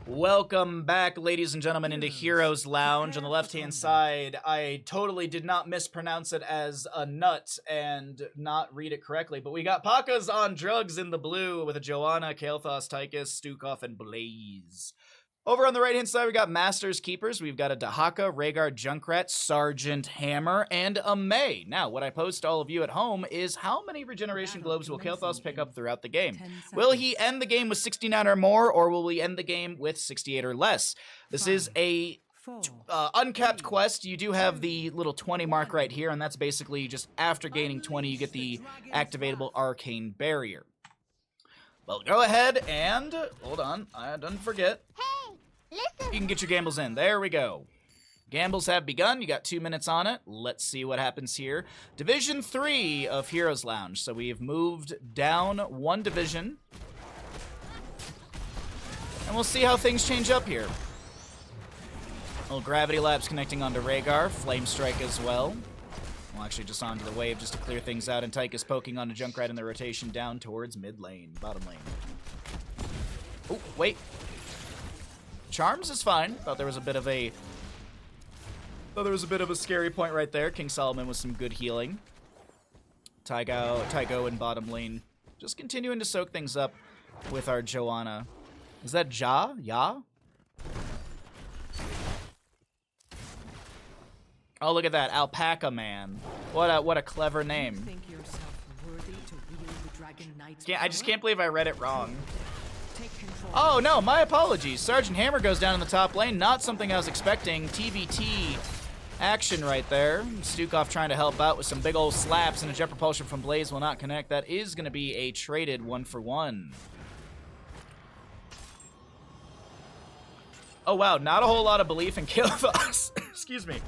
Welcome back, ladies and gentlemen, into Heroes Lounge. On the left-hand side, I totally did not mispronounce it as a nut and not read it correctly, but we got Pacas on drugs in the blue with a Joanna, Kael'thas, Tychus, Stukov, and Blaze. Over on the right-hand side, we got Masters Keepers. We've got a Dahaka, Rhaegar, Junkrat, Sergeant Hammer, and a May. Now, what I pose to all of you at home is how many regeneration globes will Kael'thas pick up throughout the game? Will he end the game with 69 or more, or will we end the game with 68 or less? This is a uncapped quest. You do have the little 20 mark right here, and that's basically just after gaining 20, you get the activatable Arcane Barrier. Well, go ahead and, hold on, I didn't forget. Hey, listen. You can get your gambles in. There we go. Gambles have begun. You got 2 minutes on it. Let's see what happens here. Division 3 of Heroes Lounge. So we've moved down one division. And we'll see how things change up here. Little Gravity Lapse connecting onto Rhaegar. Flame Strike as well. Well, actually, just onto the wave just to clear things out. And Tychus poking onto Junkrat in the rotation down towards mid lane, bottom lane. Oh, wait. Charms is fine. Thought there was a bit of a scary point right there. King Solomon with some good healing. Tygo in bottom lane. Just continuing to soak things up with our Joanna. Is that Ja? Ya? Oh, look at that. Alpaca Man. What a clever name. I just can't believe I read it wrong. Oh, no, my apologies. Sergeant Hammer goes down in the top lane. Not something I was expecting. TVT action right there. Stukov trying to help out with some big old slaps, and a jet propulsion from Blaze will not connect. That is going to be a traded 1-for-1. Oh, wow. Not a whole lot of belief in Kael'thas. Excuse me.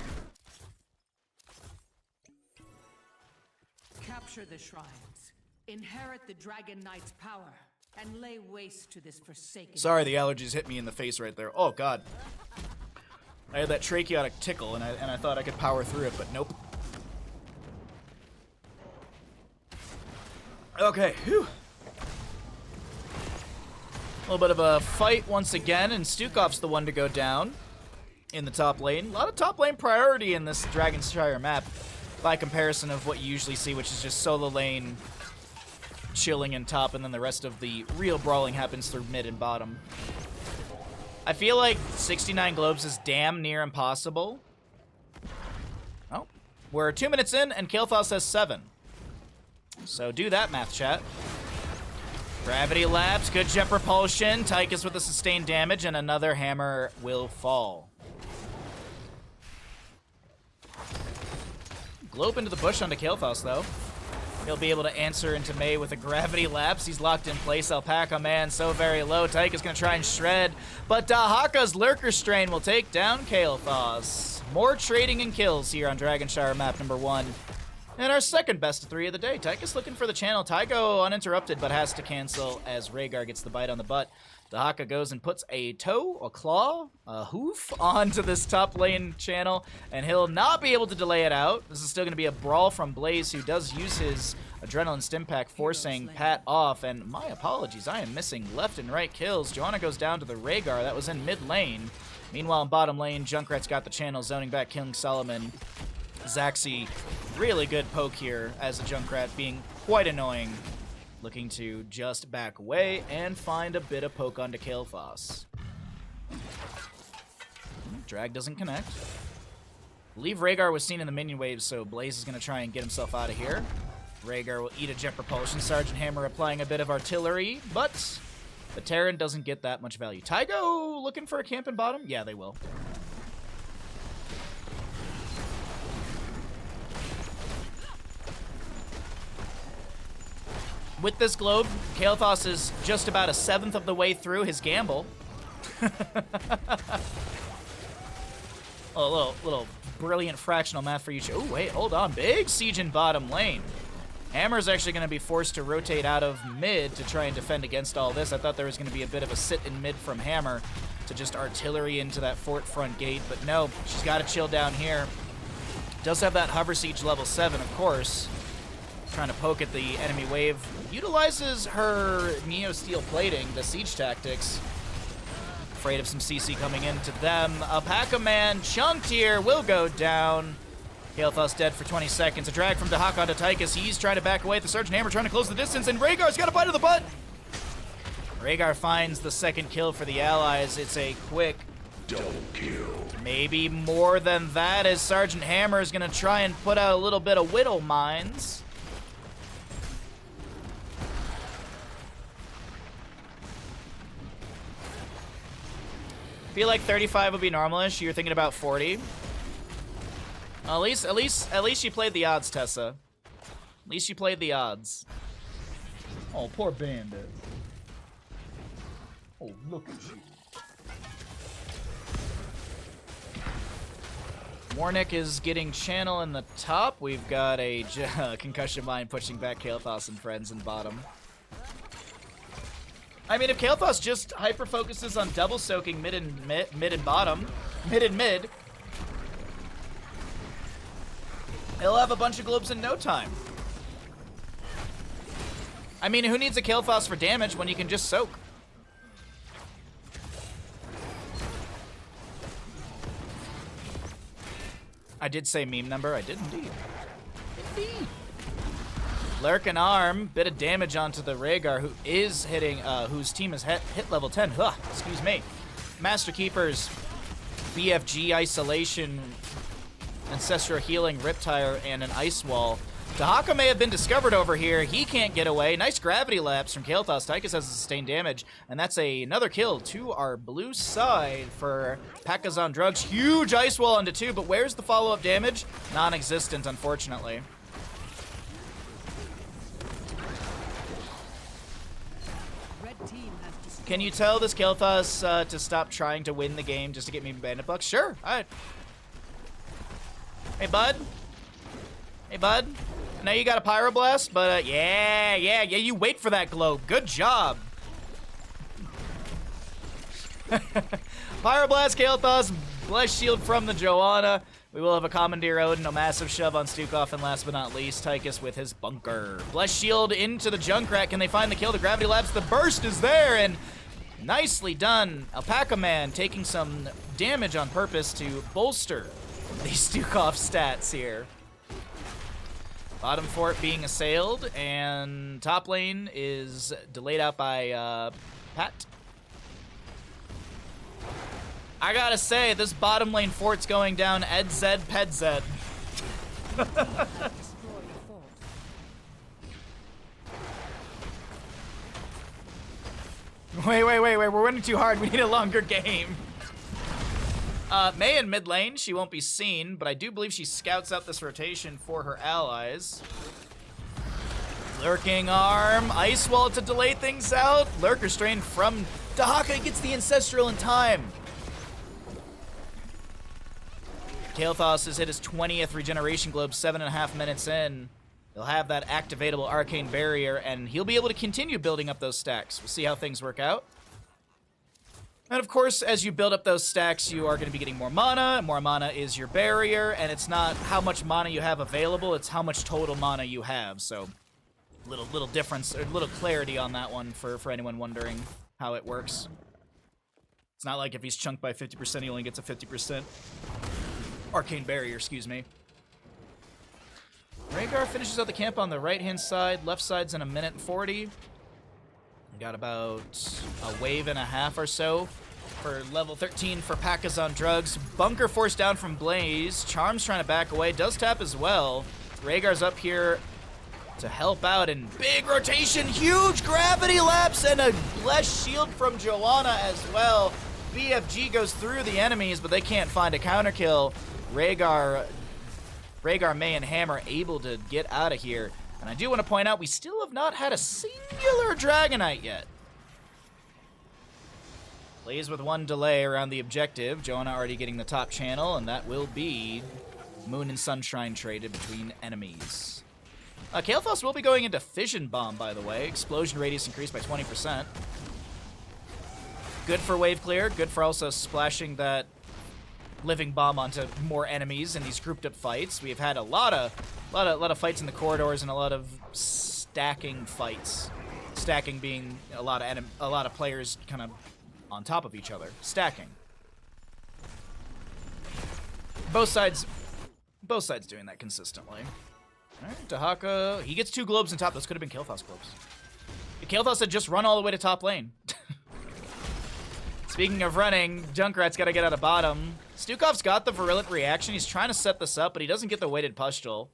Capture the shrines, inherit the Dragon Knight's power, and lay waste to this forsaken... Sorry, the allergies hit me in the face right there. Oh, God. I had that tracheotic tickle, and I thought I could power through it, but nope. Okay, whew. A little bit of a fight once again, and Stukov's the one to go down in the top lane. A lot of top lane priority in this Dragonshire map by comparison of what you usually see, which is just solo lane chilling in top, and then the rest of the real brawling happens through mid and bottom. I feel like 69 globes is damn near impossible. Oh, we're 2 minutes in, and Kael'thas has 7. So do that, math chat. Gravity Lapse, good jet propulsion. Tychus with the sustained damage, and another hammer will fall. Globe into the bush onto Kael'thas, though. He'll be able to answer into May with a Gravity Lapse. He's locked in place. Alpaca Man so very low. Tychus going to try and shred, but Dahaka's Lurker Strain will take down Kael'thas. More trading and kills here on Dragonshire map number 1. And our second best of 3 of the day. Tychus looking for the channel. Tygo uninterrupted, but has to cancel as Rhaegar gets the bite on the butt. Dahaka goes and puts a toe, a claw, a hoof onto this top lane channel, and he'll not be able to delay it out. This is still going to be a brawl from Blaze, who does use his Adrenaline Stim Pack, forcing Pat off. And my apologies, I am missing left and right kills. Joanna goes down to the Rhaegar. That was in mid lane. Meanwhile, in bottom lane, Junkrat's got the channel, zoning back King Solomon. Zaxi, really good poke here as a Junkrat, being quite annoying. Looking to just back away and find a bit of poke onto Kael'thas. Drag doesn't connect. I believe Rhaegar was seen in the minion waves, so Blaze is going to try and get himself out of here. Rhaegar will eat a jet propulsion. Sergeant Hammer applying a bit of artillery, but the Terran doesn't get that much value. Tygo looking for a camp in bottom? Yeah, they will. With this globe, Kael'thas is just about 1/7 of the way through his gamble. A little brilliant fractional math for you. Oh, wait, hold on. Big siege in bottom lane. Hammer's actually going to be forced to rotate out of mid to try and defend against all this. I thought there was going to be a bit of a sit in mid from Hammer to just artillery into that fort front gate, but no, she's got to chill down here. Does have that hover siege level 7, of course. Trying to poke at the enemy wave. Utilizes her Neo Steel plating, the siege tactics, afraid of some CC coming into them. Alpaca Man chunked here, will go down. Kael'thas dead for 20 seconds. A drag from Dahak onto Tychus. He's trying to back away. The Sergeant Hammer trying to close the distance, and Rhaegar's got a bite of the butt. Rhaegar finds the second kill for the allies. It's a quick double kill. Maybe more than that, as Sergeant Hammer is going to try and put out a little bit of Whittle Mines. Feel like 35 would be normalish. You're thinking about 40. At least you played the odds, Tessa. At least you played the odds. Oh, poor Bandit. Oh, look at you. Warnick is getting channel in the top. We've got a concussion mine pushing back Kael'thas and friends in bottom. I mean, if Kael'thas just hyper focuses on double soaking mid and bottom, mid, he'll have a bunch of globes in no time. I mean, who needs a Kael'thas for damage when you can just soak? I did say meme number. I did indeed. Indeed. Lurk and Arm, bit of damage onto the Rhaegar, who is hitting, whose team is hit level 10. Excuse me. Master Keepers, BFG, Isolation, Ancestral Healing, Riptire, and an Ice Wall. Dahaka may have been discovered over here. He can't get away. Nice gravity lapse from Kael'thas. Tychus has sustained damage, and that's another kill to our blue side for Pacas on drugs. Huge Ice Wall onto 2, but where's the follow-up damage? Non-existent, unfortunately. Can you tell this Kael'thas to stop trying to win the game just to get me bandit bucks? Sure. Alright. Hey, bud. Hey, bud. I know you got a Pyroblast, but yeah, you wait for that globe. Good job. Pyroblast, Kael'thas, Bless Shield from the Joanna. We will have a Commandeer Odin, a massive shove on Stukov, and last but not least, Tychus with his bunker. Bless Shield into the Junkrat. Can they find the kill? The Gravity Labs, the burst is there, and nicely done. Alpaca Man taking some damage on purpose to bolster the Stukov stats here. Bottom fort being assailed, and top lane is delayed out by Pat. I gotta say, this bottom lane fort's going down Ed-Zed, Ped-Zed. Wait, we're winning too hard. We need a longer game. Mei in mid lane, she won't be seen, but I do believe she scouts out this rotation for her allies. Lurking Arm, Ice Wall to delay things out. Lurker Strain from Dahaka gets the Ancestral in time. Kael'thas has hit his 20th regeneration globe 7.5 minutes in. He'll have that activatable Arcane Barrier, and he'll be able to continue building up those stacks. We'll see how things work out. And of course, as you build up those stacks, you are going to be getting more mana. More mana is your barrier, and it's not how much mana you have available, it's how much total mana you have. So, little difference, or little clarity on that one for anyone wondering how it works. It's not like if he's chunked by 50%, he only gets a 50%. Arcane Barrier, excuse me. Rhaegar finishes out the camp on the right-hand side. Left side's in 1:40. We got about a wave and a half or so for level 13 for Pacas on drugs. Bunker forced down from Blaze. Charm's trying to back away. Does tap as well. Rhaegar's up here to help out, and big rotation. Huge gravity lapse and a Bless Shield from Joanna as well. BFG goes through the enemies, but they can't find a counter kill. Rhaegar, Mei, and Hammer able to get out of here. And I do want to point out, we still have not had a singular Dragonite yet. Plays with one delay around the objective. Joanna already getting the top channel, and that will be Moon and Sunshine traded between enemies. Kael'thas will be going into Fission Bomb, by the way. Explosion radius increased by 20%. Good for wave clear. Good for also splashing that living bomb onto more enemies in these grouped up fights. We've had a lot of fights in the corridors and a lot of stacking fights. Stacking being a lot of players kind of on top of each other, stacking. Both sides doing that consistently. All right, Dahaka, he gets 2 globes on top. Those could have been Kael'thas globes. If Kael'thas had just run all the way to top lane. Speaking of running, Junkrat's got to get out of bottom. Stukov's got the virulent reaction. He's trying to set this up, but he doesn't get the weighted pustule.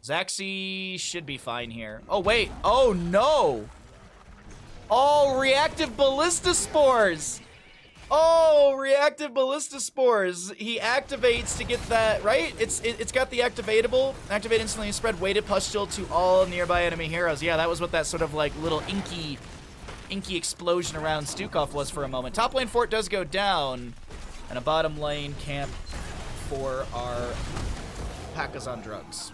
Zaxi should be fine here. Oh, wait. Oh, no. Oh, reactive ballista spores. Oh, reactive ballista spores. He activates to get that, right? It's got the activatable. Activate instantly, spread weighted pustule to all nearby enemy heroes. Yeah, that was what that sort of like little inky explosion around Stukov was for a moment. Top lane fort does go down, and a bottom lane camp for our Pacas on drugs.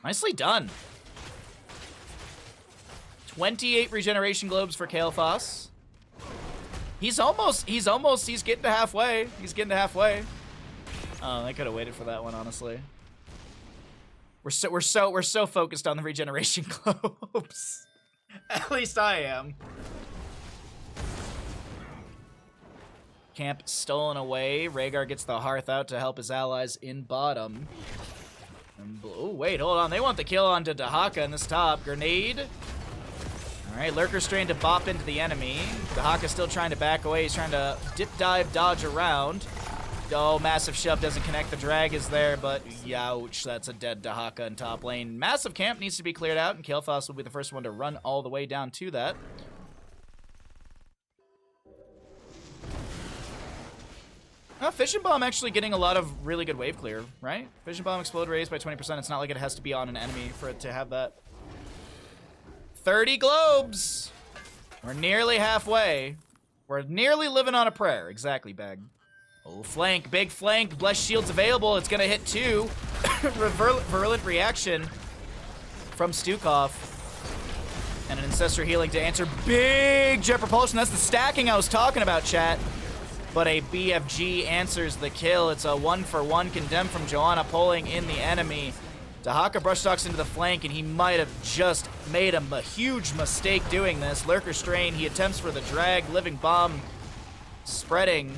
Nicely done. 28 regeneration globes for Kael'thas. He's getting to halfway. He's getting to halfway. Oh, I could have waited for that one, honestly. We're so focused on the regeneration globes. At least I am. Camp stolen away. Rhaegar gets the Hearth out to help his allies in bottom. Oh, wait, hold on. They want the kill onto Dahaka in this top. Grenade. All right, Lurker Strain to bop into the enemy. Dahaka's still trying to back away. He's trying to dip, dive, dodge around. Oh, massive shove doesn't connect. The drag is there, but youch, that's a dead Dahaka in top lane. Massive camp needs to be cleared out, and Kael'thas will be the first one to run all the way down to that. Fission Bomb actually getting a lot of really good wave clear, right? Fission Bomb explode raised by 20%. It's not like it has to be on an enemy for it to have that. 30 globes! We're nearly halfway. We're nearly living on a prayer. Exactly, Bag. Oh, flank. Big flank. Blessed Shield's available. It's going to hit 2. Virulent reaction from Stukov. And an Ancestor Healing to answer. Big Jet Propulsion. That's the stacking I was talking about, chat. But a BFG answers the kill. It's a 1-for-1 condemn from Joanna, pulling in the enemy. Dahaka brush stalks into the flank, and he might have just made a huge mistake doing this. Lurker Strain, he attempts for the drag. Living Bomb spreading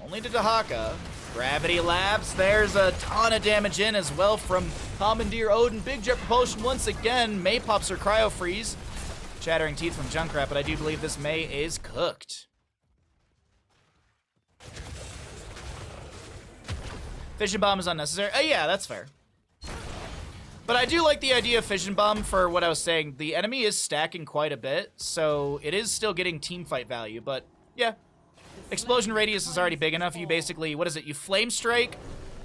only to Dahaka. Gravity Labs, there's a ton of damage in as well from Commandeer Odin. Big Jet Propulsion once again. May pops her Cryo Freeze. Chattering Teeth from Junkrat, but I do believe this May is cooked. Fission Bomb is unnecessary. Yeah, that's fair. But I do like the idea of Fission Bomb for what I was saying. The enemy is stacking quite a bit, so it is still getting team fight value, but yeah. Explosion radius is already big enough. You basically, what is it? You Flame Strike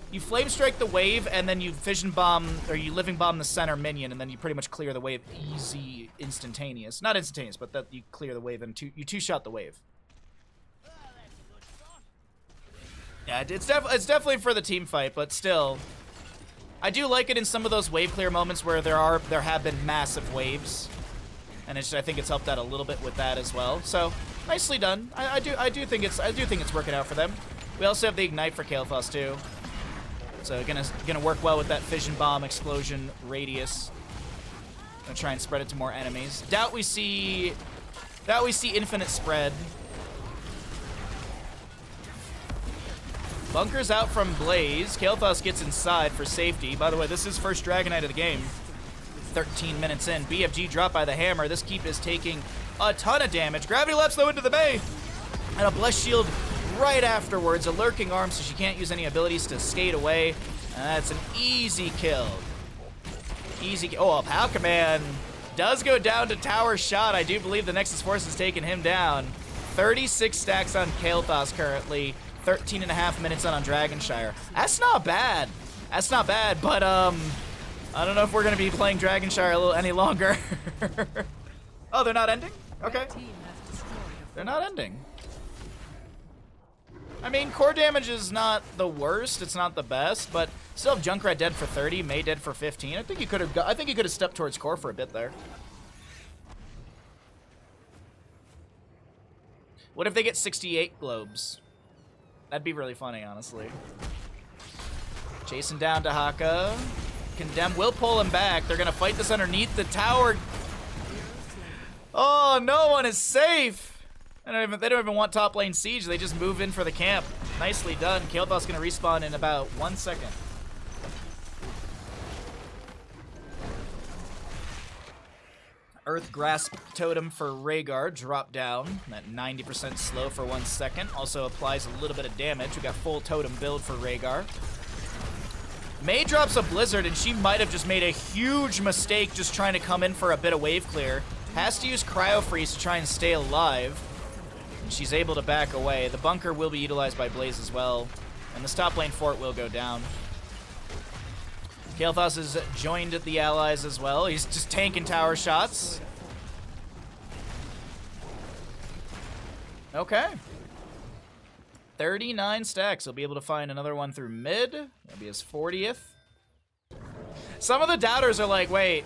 the wave, and then you Fission Bomb, or you Living Bomb the center minion, and then you pretty much clear the wave easy, instantaneous. Not instantaneous, but that you clear the wave and you two-shot the wave. Yeah, it's definitely for the team fight, but still, I do like it in some of those wave clear moments where there have been massive waves, and I think it's helped out a little bit with that as well. So nicely done. I do think it's working out for them. We also have the ignite for Kael'thas too, so gonna work well with that Fission Bomb explosion radius. Gonna try and spread it to more enemies. Doubt we see infinite spread. Bunkers out from Blaze. Kael'thas gets inside for safety. By the way, this is first Dragonite of the game. 13 minutes in. BFG dropped by the hammer. This keep is taking a ton of damage. Gravity Leaps though into the bay. And a Blessed Shield right afterwards. A lurking arm so she can't use any abilities to skate away. That's an easy kill. Oh, Palkaman does go down to tower shot. I do believe the Nexus Force has taken him down. 36 stacks on Kael'thas currently. 13.5 minutes on Dragonshire. That's not bad. That's not bad, but I don't know if we're gonna be playing Dragonshire any longer. Oh, they're not ending? Okay. They're not ending. I mean, core damage is not the worst. It's not the best, but still have Junkrat dead for 30, May dead for 15. I think you could have stepped towards core for a bit there. What if they get 68 globes? That'd be really funny, honestly. Chasing down Dahaka. Condemn will pull him back. They're gonna fight this underneath the tower. Oh, no one is safe. They don't even want top lane siege. They just move in for the camp. Nicely done. Kael'thas's gonna respawn in about 1 second. Earth Grasp Totem for Rhaegar drop down at 90% slow for 1 second. Also applies a little bit of damage. We got full totem build for Rhaegar. May drops a Blizzard, and she might have just made a huge mistake just trying to come in for a bit of wave clear. Has to use Cryo Freeze to try and stay alive. And she's able to back away. The bunker will be utilized by Blaze as well. And this top lane fort will go down. Kael'thas has joined the allies as well. He's just tanking tower shots. Okay. 39 stacks. He'll be able to find another one through mid. That'll be his 40th. Some of the doubters are like, wait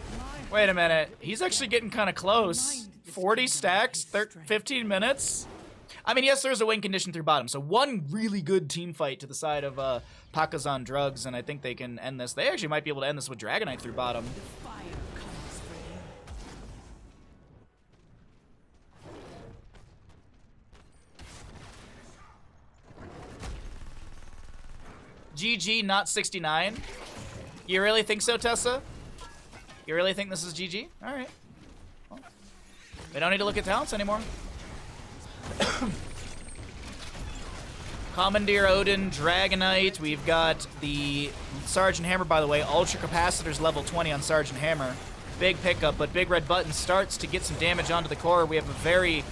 a minute. He's actually getting kind of close. 40 stacks, 15 minutes. I mean, yes, there's a win condition through bottom. So one really good team fight to the side of Pacas on drugs, and I think they can end this. They actually might be able to end this with Dragonite through bottom. GG, not 69. You really think so, Tessa? You really think this is GG? All right. Well, we don't need to look at talents anymore. Commandeer Odin, Dragonite. We've got the Sergeant Hammer, by the way. Ultra Capacitor's level 20 on Sergeant Hammer. Big pickup, but Big Red Button starts to get some damage onto the core. We have a very,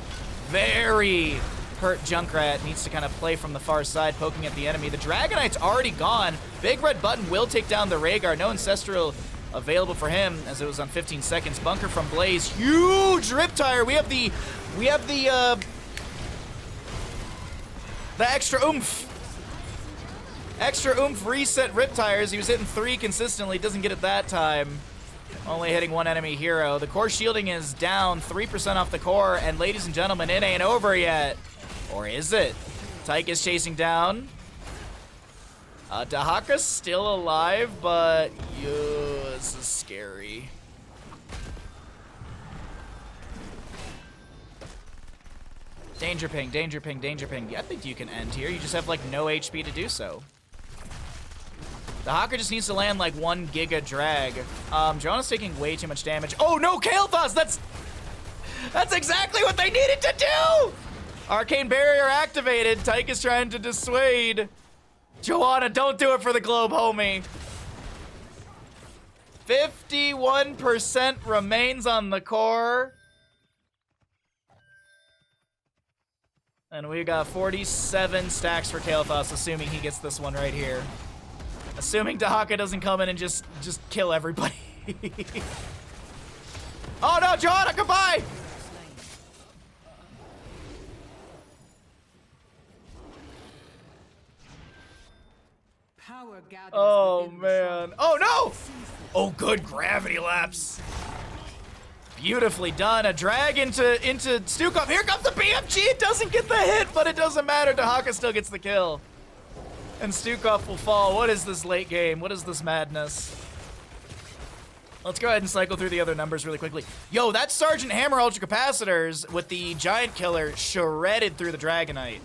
very hurt Junkrat. Needs to kind of play from the far side, poking at the enemy. The Dragonite's already gone. Big Red Button will take down the Rhaegar. No Ancestral available for him, as it was on 15 seconds. Bunker from Blaze. Huge Riptire. We have the extra oomph. Extra oomph reset Riptires. He was hitting 3 consistently. Doesn't get it that time. Only hitting 1 enemy hero. The core shielding is down 3% off the core. And ladies and gentlemen, it ain't over yet. Or is it? Tyke is chasing down. Dahaka's still alive, but this is scary. Danger ping, danger ping, danger ping. I think you can end here. You just have like no HP to do so. The Hawker just needs to land like 1 giga drag. Jonah's taking way too much damage. Oh no, Kael'thas! That's exactly what they needed to do! Arcane Barrier activated. Tyke is trying to dissuade. Joanna, don't do it for the globe, homie. 51% remains on the core. And we got 47 stacks for Kael'thas, assuming he gets this one right here. Assuming Dahaka doesn't come in and just kill everybody. Oh no, Joanna, goodbye! Oh man. Oh no! Oh good, gravity lapse. Beautifully done. A drag into Stukov. Here comes the BFG. It doesn't get the hit, but it doesn't matter. Dahaka still gets the kill. And Stukov will fall. What is this late game? What is this madness? Let's go ahead and cycle through the other numbers really quickly. Yo, that Sergeant Hammer Ultra Capacitors with the Giant Killer shredded through the Dragonite.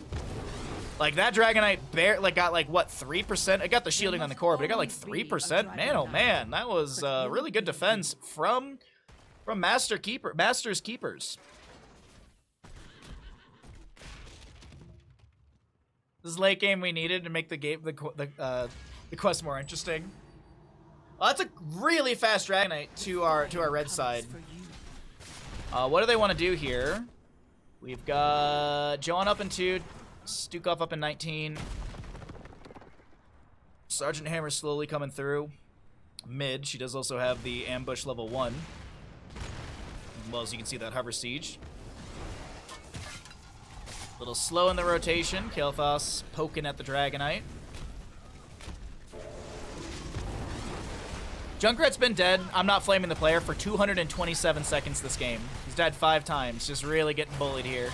Like, that Dragonite got like, what, 3%? It got the shielding on the core, but it got like 3%. Man, oh man, that was really good defense from Master's Keepers. This is late game we needed to make the quest more interesting. Well, that's a really fast Dragonite to our red side. What do they want to do here? We've got Joan up in 2, Stukov up in 19. Sergeant Hammer slowly coming through. Mid, she does also have the ambush level 1. As well as you can see that hover siege. A little slow in the rotation. Kael'thas poking at the Dragonite. Junkrat's been dead. I'm not flaming the player for 227 seconds this game. He's died 5 times. Just really getting bullied here.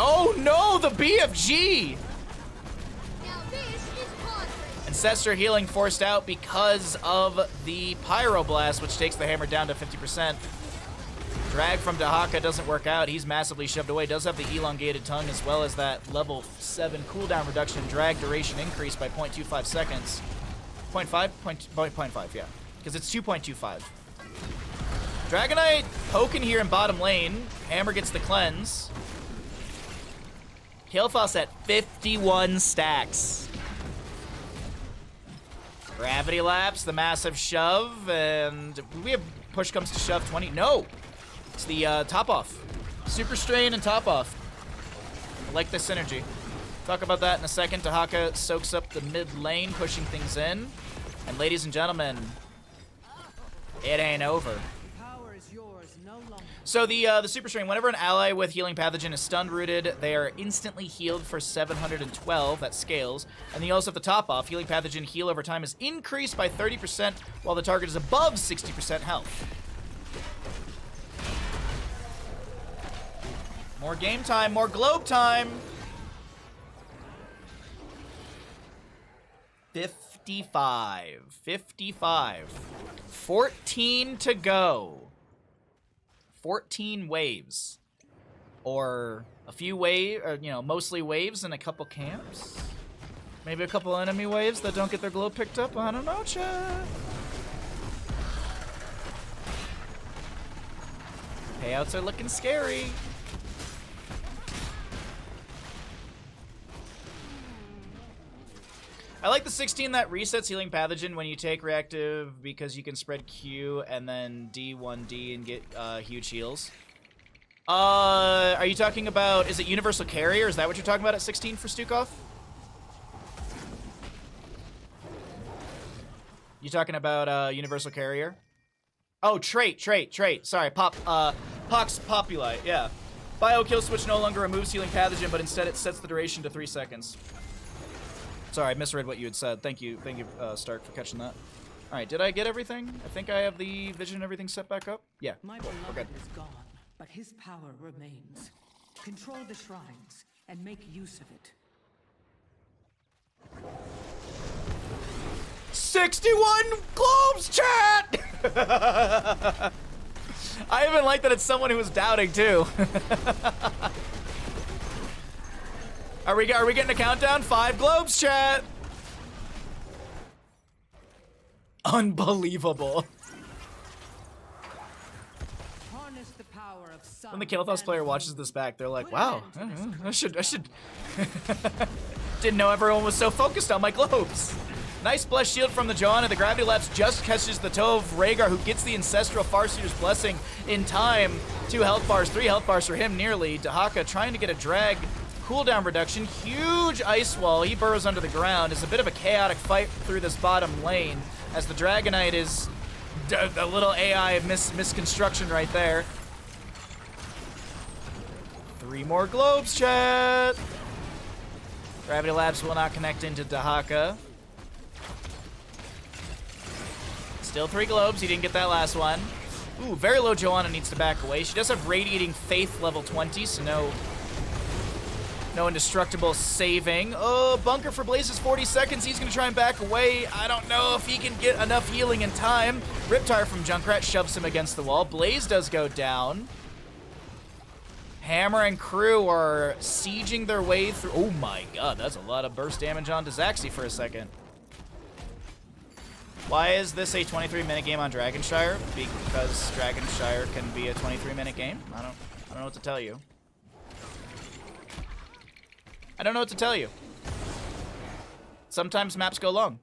Oh no, the BFG! Ancestor healing forced out because of the Pyroblast, which takes the hammer down to 50%. Drag from Dahaka doesn't work out. He's massively shoved away. Does have the elongated tongue as well as that level 7 cooldown reduction. Drag duration increase by 0.25 seconds. 0.5? 0.5, yeah. Because it's 2.25. Dragonite poking here in bottom lane. Hammer gets the cleanse. Kael'thas at 51 stacks. Gravity lapse, the massive shove, and we have push comes to shove 20. No! It's the top off. Super strain and top off. I like this synergy. Talk about that in a second. Dahaka soaks up the mid lane, pushing things in. And ladies and gentlemen, it ain't over. Power is yours no longer. So the super strain, whenever an ally with healing pathogen is stun rooted, they are instantly healed for 712. That scales. And then you also have the top off. Healing pathogen heal over time is increased by 30% while the target is above 60% health. More game time, more globe time. 55. 55. 14 to go. 14 waves. Or a few waves, or, you know, mostly waves and a couple camps. Maybe a couple enemy waves that don't get their glow picked up. I don't know, chat. Payouts are looking scary. I like the 16 that resets healing pathogen when you take reactive because you can spread Q and then D1D and get huge heals. Are you talking about, is it Universal Carrier? Is that what you're talking about at 16 for Stukov? You talking about Universal Carrier? Oh, trait. Sorry, Pox Populi, yeah. Bio kill switch no longer removes healing pathogen, but instead it sets the duration to 3 seconds. Sorry, I misread what you had said. Thank you, Stark, for catching that. All right, did I get everything? I think I have the vision and everything set back up. Yeah, My cool. We're good. beloved is gone, but his power remains. Control the shrines and make use of it. 61 globes, chat! I even like that it's someone who was doubting, too. Are we getting a countdown? 5 globes, chat! Unbelievable. Harness the power of sun. When the Kael'thas player watches this back, they're like, wow, I should Didn't know everyone was so focused on my globes. Nice blessed shield from the Johanna. The gravity lapse just catches the toe of Rhaegar, who gets the ancestral Farseer's blessing in time. 2 health bars, 3 health bars for him nearly. Dahaka trying to get a drag cooldown reduction. Huge ice wall. He burrows under the ground. It's a bit of a chaotic fight through this bottom lane as the Dragonite is a little AI misconstruction right there. 3 more globes, chat. Gravity Labs will not connect into Dahaka. Still 3 globes. He didn't get that last one. Ooh, very low Johanna needs to back away. She does have Radiating Faith level 20, so no indestructible saving. Oh, bunker for Blaze is 40 seconds. He's gonna try and back away. I don't know if he can get enough healing in time. Riptire from Junkrat shoves him against the wall. Blaze does go down. Hammer and crew are sieging their way through. Oh my god, that's a lot of burst damage onto Zaxi for a second. Why is this a 23-minute game on Dragonshire? Because Dragonshire can be a 23-minute game? I don't know what to tell you. I don't know what to tell you. Sometimes maps go long.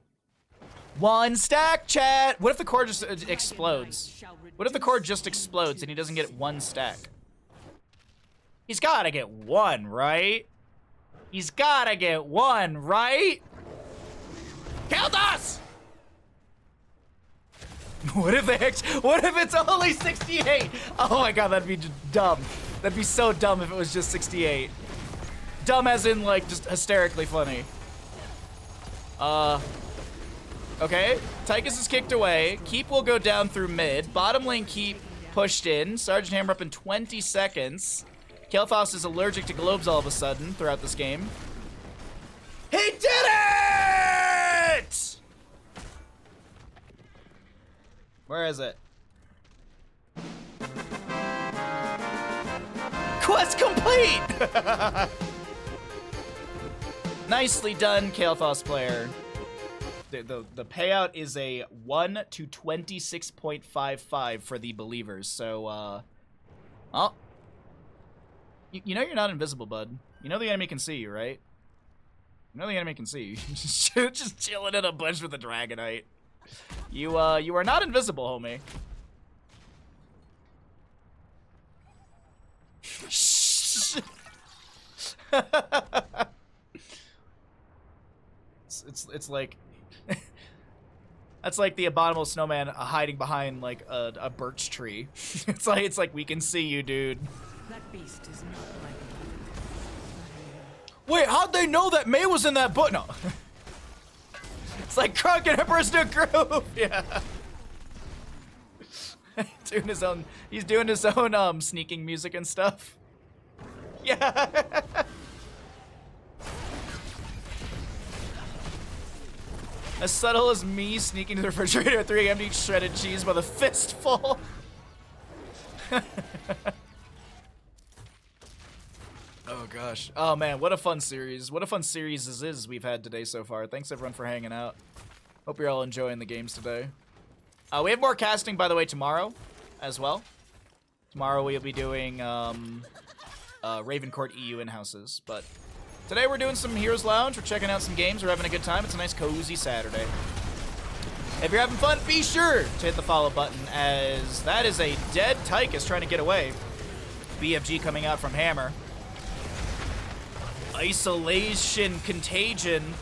1 stack, chat! What if the core just explodes? What if the core just explodes and he doesn't get 1 stack? He's gotta get 1, right? He's gotta get 1, right? Kael'thas! What if it's only 68? Oh my god, that'd be dumb. That'd be so dumb if it was just 68. Dumb as in, like, just hysterically funny. Okay. Tychus is kicked away. Keep will go down through mid. Bottom lane Keep pushed in. Sergeant Hammer up in 20 seconds. Kael'thas is allergic to globes all of a sudden throughout this game. He did it! Where is it? Quest complete! Nicely done, Kael'thas player. The payout is a 1 to 26.55 for the believers. So, oh. You know you're not invisible, bud. You know the enemy can see you, right? You know the enemy can see you. Just chilling in a bush with a Dragonite. You are not invisible, homie. it's like that's like the abominable snowman hiding behind like a birch tree. It's like we can see you, dude. That beast is not like. Wait, how'd they know that May was in that book? No. It's like Krunk and Emperor's New Groove. Yeah. He's doing his own sneaking music and stuff. Yeah. As subtle as me sneaking to the refrigerator with 3 empty shredded cheese by the fistful. Oh gosh. Oh man, what a fun series. What a fun series this is we've had today so far. Thanks everyone for hanging out. Hope you're all enjoying the games today. We have more casting, by the way, tomorrow as well. Tomorrow we'll be doing Ravencourt EU in-houses, but today we're doing some Heroes Lounge. We're checking out some games. We're having a good time. It's a nice cozy Saturday. If you're having fun, be sure to hit the follow button, as that is a dead Tychus trying to get away. BFG coming out from Hammer. Isolation Contagion.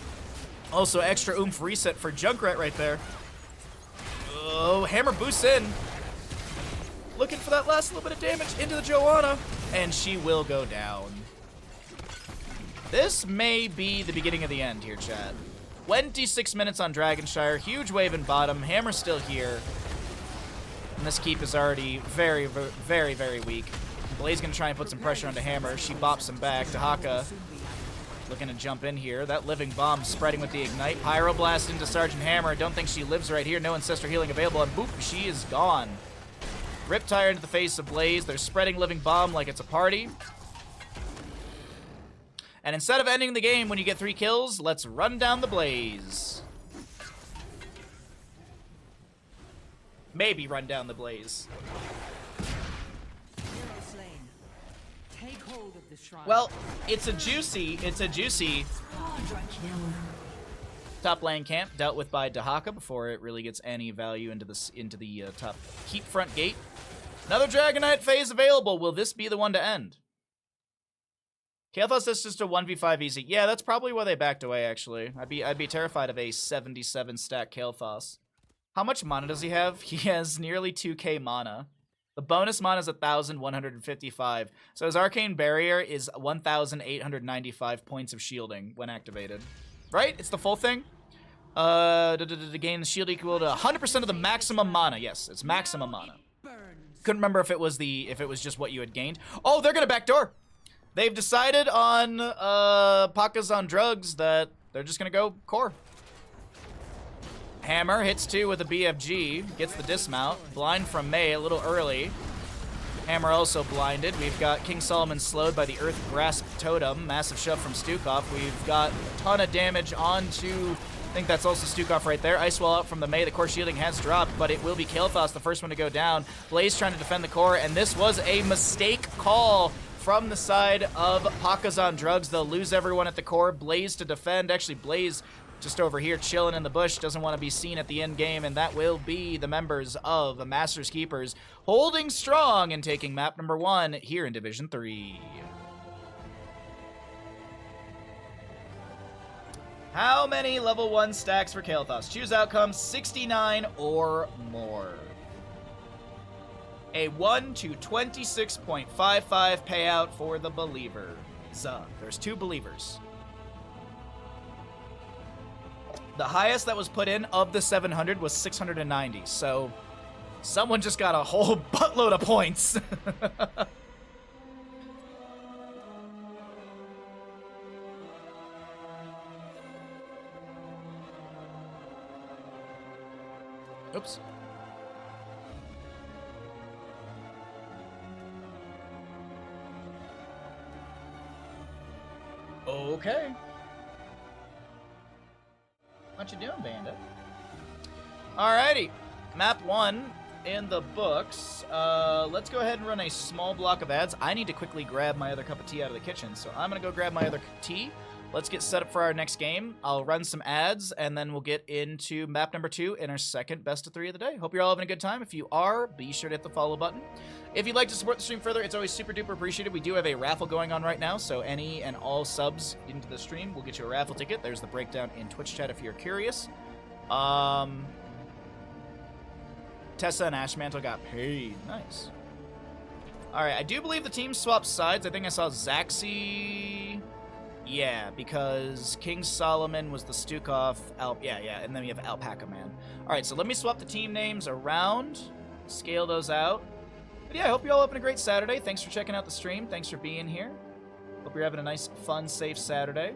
Also extra oomph reset for Junkrat right there. Oh, Hammer boosts in. Looking for that last little bit of damage into the Joanna. And she will go down. This may be the beginning of the end here, chat. 26 minutes on Dragonshire. Huge wave in bottom. Hammer's still here. And this keep is already very, very, very weak. Blaze gonna try and put some pressure onto Hammer. She bops him back. Dahaka looking to jump in here. That living bomb spreading with the ignite. Pyroblast into Sergeant Hammer. Don't think she lives right here. No Ancestor healing available. And boop, she is gone. Riptire into the face of Blaze. They're spreading living bomb like it's a party. And instead of ending the game when you get 3 kills, let's run down the Blaze. Maybe run down the Blaze. Take hold of the shrine. Well, it's a juicy top lane camp dealt with by Dahaka before it really gets any value into the top keep front gate. Another Dragonite phase available. Will this be the one to end? Kael'thas is just a 1v5 easy. Yeah, that's probably why they backed away, actually. I'd be terrified of a 77 stack Kael'thas. How much mana does he have? He has nearly 2k mana. The bonus mana is 1,155. So his Arcane Barrier is 1,895 points of shielding when activated. Right? It's the full thing? To gain the shield equal to 100% of the maximum mana. Yes, it's maximum mana. Couldn't remember if it was just what you had gained. Oh, they're gonna backdoor. They've decided on Pacas on drugs that they're just gonna go core. Hammer hits 2 with a BFG, gets the dismount. Blind from May a little early. Hammer also blinded. We've got King Solomon slowed by the Earth Grasp Totem. Massive shove from Stukov. We've got a ton of damage onto, I think that's also Stukov right there. Ice Wall out from the May. The core shielding has dropped, but it will be Kael'thas, the first one to go down. Blaze trying to defend the core, and this was a mistake call from the side of Pacas on drugs. They'll lose everyone at the core. Blaze to defend. Actually, Blaze just over here chilling in the bush, doesn't want to be seen at the end game, and that will be the members of the Masters Keepers holding strong and taking map number 1 here in Division 3. How many level 1 stacks for Kael'thas? Choose outcome 69 or more. A 1 to 26.55 payout for the believer. There's 2 believers. The highest that was put in of the 700 was 690, so someone just got a whole buttload of points. Oops. Okay. What you doing, Bandit? Alrighty. Map 1 in the books. Let's go ahead and run a small block of ads. I need to quickly grab my other cup of tea out of the kitchen, so I'm going to go grab my other tea. Let's get set up for our next game. I'll run some ads, and then we'll get into map number 2 in our second best of 3 of the day. Hope you're all having a good time. If you are, be sure to hit the follow button. If you'd like to support the stream further, it's always super duper appreciated. We do have a raffle going on right now, so any and all subs into the stream will get you a raffle ticket. There's the breakdown in Twitch chat if you're curious. Tessa and Ashmantle got paid. Nice. Alright, I do believe the team swapped sides. I think I saw Zaxi. Yeah, because King Solomon was the Stukov. Yeah, and then we have Alpaca Man. Alright, so let me swap the team names around. Scale those out. But yeah, I hope you all having a great Saturday. Thanks for checking out the stream. Thanks for being here. Hope you're having a nice, fun, safe Saturday.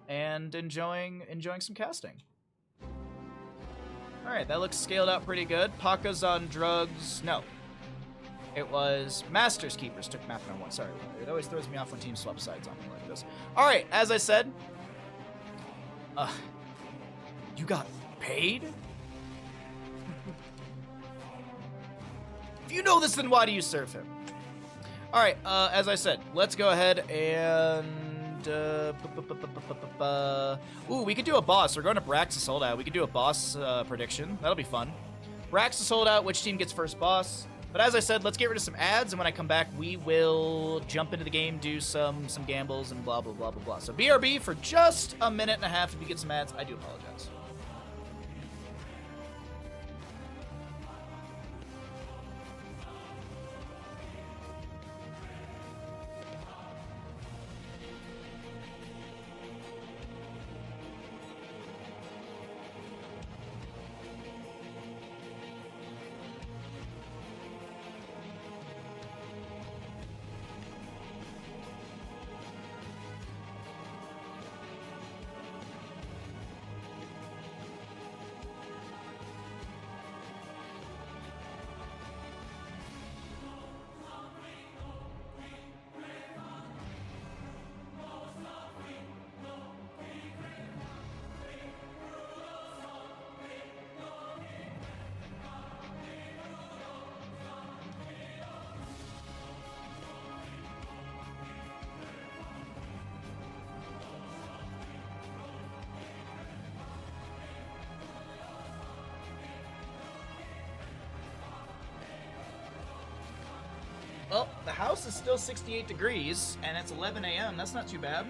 And enjoying some casting. Alright, that looks scaled out pretty good. Pacas on drugs. No. It was Masters Keepers took map number 1. Sorry, it always throws me off when teams swap sides on me like this. Alright, as I said. You got paid? If you know this, then why do you serve him? Alright, as I said, let's go ahead and... Ooh, we could do a boss. We're going to Braxis holdout. We could do a boss prediction. That'll be fun. Braxis holdout, which team gets first boss? But as I said, let's get rid of some ads, and when I come back, we will jump into the game, do some gambles, and blah, blah, blah, blah, blah. So BRB for just a minute and a half. If you get some ads, I do apologize. Well, the house is still 68 degrees, and it's 11 a.m. That's not too bad.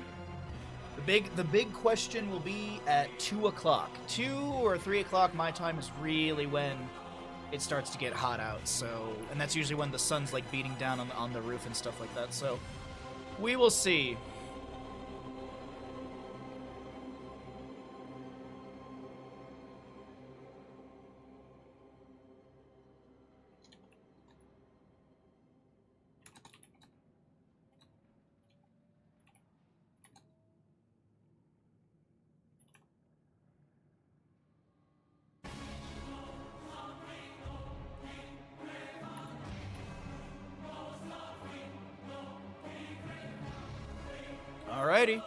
The big question will be at 2 o'clock. 2 or 3 o'clock my time is really when it starts to get hot out. So, and that's usually when the sun's like beating down on the roof and stuff like that. So, we will see. Alrighty.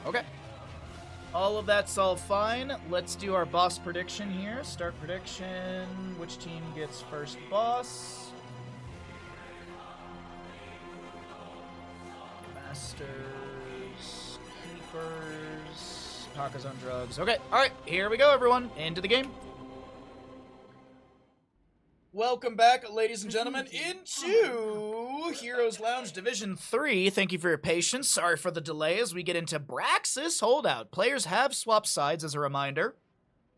Okay. All of that's all fine. Let's do our boss prediction here. Start prediction. Which team gets first boss? Masters, Keepers, Pacas on drugs. Okay, alright, here we go, everyone. Into the game. Welcome back, ladies and gentlemen, into Heroes Lounge Division 3. Thank you for your patience. Sorry for the delay as we get into Braxis Holdout. Players have swapped sides as a reminder.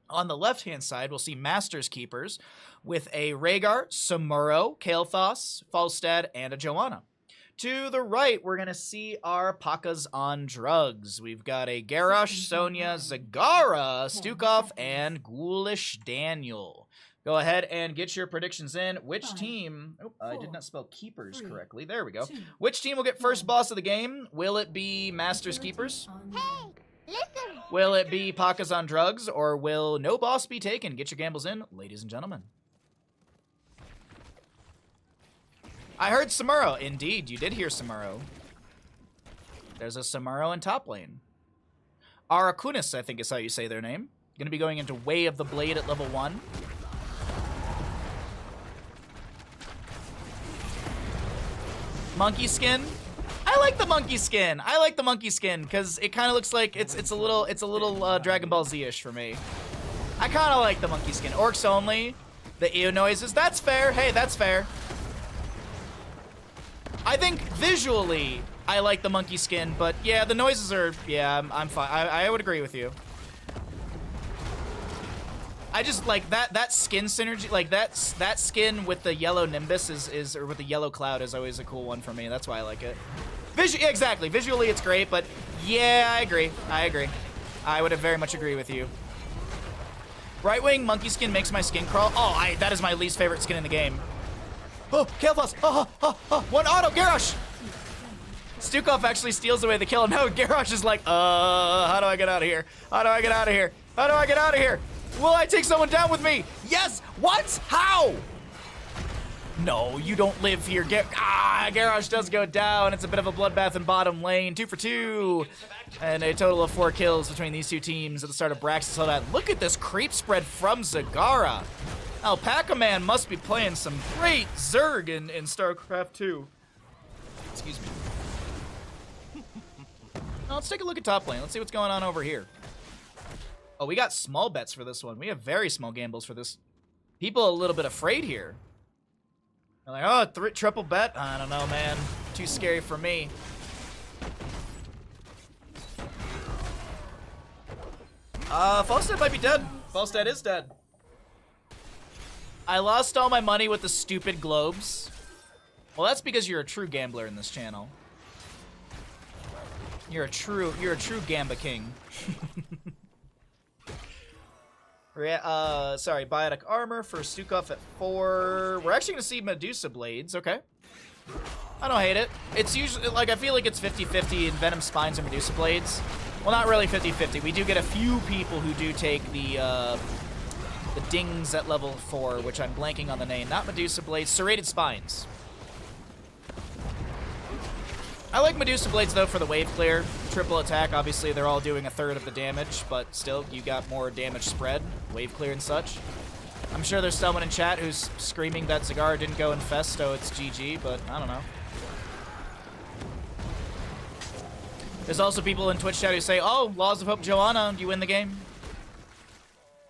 On the left-hand side, we'll see Masters Keepers with a Rhaegar, Samuro, Kael'thas, Falstad, and a Joanna. To the right, we're going to see our Pacas on drugs. We've got a Garrosh, Sonya, Zagara, Stukov, and Ghoulish Daniel. Go ahead and get your predictions in. Which team... Oh, I did not spell keepers correctly. There we go. Which team will get first boss of the game? Will it be Masters Keepers? Hey, listen. Will it be Pacas on drugs? Or will no boss be taken? Get your gambles in, ladies and gentlemen. I heard Samuro. Indeed, you did hear Samuro. There's a Samuro in top lane. Arakunis, I think is how you say their name. Going to be going into Way of the Blade at level 1. Monkey skin. I like the monkey skin. I like the monkey skin because it kind of looks like it's a little Dragon Ball Z-ish for me. I kind of like the monkey skin. Orcs only. The EO noises. That's fair. Hey, that's fair. I think visually, I like the monkey skin, but yeah, the noises are, yeah, I'm fine. I would agree with you. I just like that skin synergy, like that skin with the yellow nimbus is or with the yellow cloud is always a cool one for me. That's why I like it. Yeah, exactly. Visually, it's great, but yeah, I agree. I would very much agree with you. Right wing monkey skin makes my skin crawl. Oh, that is my least favorite skin in the game. Oh, Kalephos! One auto, Garrosh! Stukov actually steals away the kill. No, Garrosh is like, how do I get out of here? How do I get out of here? How do I get out of here? Will I take someone down with me? Yes! What? How? No, you don't live here. Garrosh does go down. It's a bit of a bloodbath in bottom lane. 2 for 2. And a total of 4 kills between these two teams at the start of Braxis. Look at this creep spread from Zagara. Alpaca Man must be playing some great Zerg in StarCraft 2. Excuse me. Now let's take a look at top lane. Let's see what's going on over here. Oh, we got small bets for this one. We have very small gambles for this. People are a little bit afraid here. They're like, oh, triple bet? I don't know, man. Too scary for me. Falstad might be dead. Falstad is dead. I lost all my money with the stupid globes. Well, that's because you're a true gambler in this channel. You're a true Gamba King. Sorry, biotic armor for Stukov at 4. We're actually gonna see Medusa blades. Okay. I don't hate it. It's usually, like, I feel like it's 50-50 in Venom Spines and Medusa blades. Well, not really 50-50. We do get a few people who do take the dings at level 4, which I'm blanking on the name. Not Medusa blades, Serrated Spines. I like Medusa blades, though, for the wave clear. Triple attack, obviously, they're all doing 1/3 of the damage, but still, you got more damage spread, wave clear and such. I'm sure there's someone in chat who's screaming that Zagara didn't go infest, so it's GG, but I don't know. There's also people in Twitch chat who say, oh, Laws of Hope Joanna, you win the game.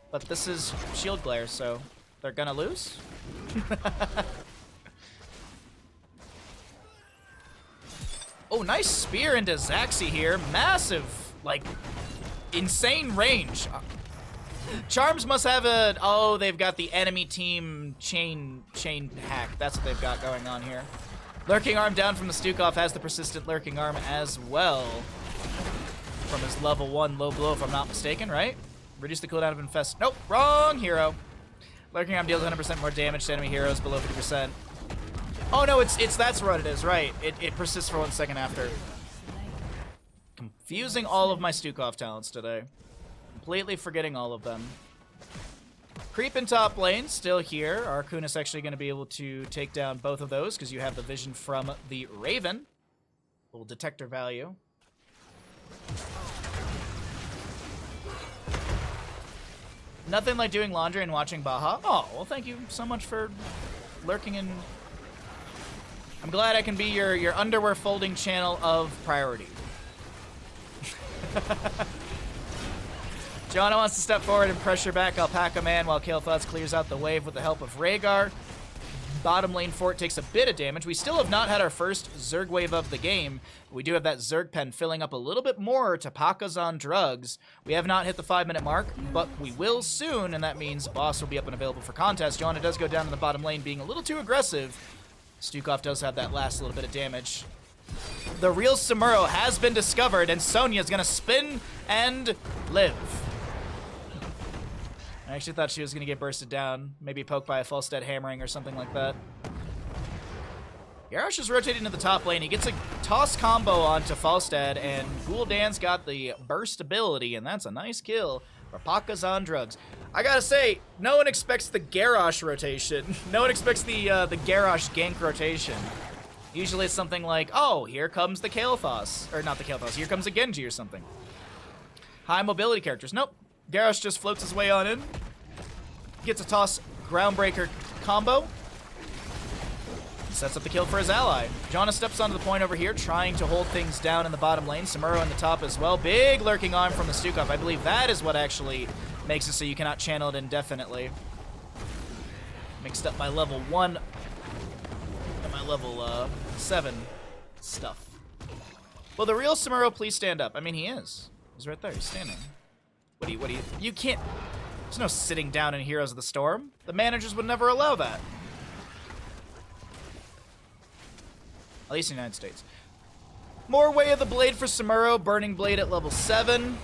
But this is Shield Glare, so they're gonna lose? Oh, nice spear into Zaxi here. Massive, like, insane range. Charms must have a... Oh, they've got the enemy team chain hack. That's what they've got going on here. Lurking Arm down from the Stukov has the persistent Lurking Arm as well. From his level 1 low blow, if I'm not mistaken, right? Reduce the cooldown of Infest. Nope, wrong hero. Lurking Arm deals 100% more damage to enemy heroes below 50%. Oh no, it's that's what it is, right. It persists for 1 second after. Confusing all of my Stukov talents today. Completely forgetting all of them. Creep in top lane, still here. Arkunis actually going to be able to take down both of those because you have the vision from the Raven. Little detector value. Nothing like doing laundry and watching Baha. Oh, well, thank you so much for lurking in. I'm glad I can be your underwear folding channel of priority. Joanna wants to step forward and pressure back Alpaca Man while Kalephos clears out the wave with the help of Rhaegar. Bottom lane fort takes a bit of damage. We still have not had our first Zerg wave of the game. We do have that Zerg pen filling up a little bit more to Pacas on drugs. We have not hit the 5-minute mark, but we will soon, and that means boss will be up and available for contest. Joanna does go down in the bottom lane being a little too aggressive. Stukov does have that last little bit of damage. the real Samuro has been discovered, and Sonya's gonna spin and live. I actually thought she was gonna get bursted down, maybe poked by a Falstead hammering or something like that. Garrosh is rotating to the top lane. He gets a toss combo onto Falstead, and Gul'dan's got the burst ability, and that's a nice kill for Pacas on drugs. I gotta say, no one expects the Garrosh rotation. No one expects the Garrosh gank rotation. Usually it's something like, oh, here comes the Kael'thas. Or not the Kael'thas, here comes a Genji or something. High mobility characters. Nope. Garrosh just floats his way on in. Gets a toss groundbreaker combo. Sets up the kill for his ally. Janna steps onto the point over here, trying to hold things down in the bottom lane. Samuro in the top as well. Big lurking arm from the Stukov. I believe that is what actually makes it so you cannot channel it indefinitely. Mixed up my level 1 and my level 7 stuff. Will the real Samuro please stand up? I mean, he is. He's right there. He's standing. What do you, you can't, there's no sitting down in Heroes of the Storm. The managers would never allow that. At least in the United States. More Way of the Blade for Samuro. Burning Blade at level 7.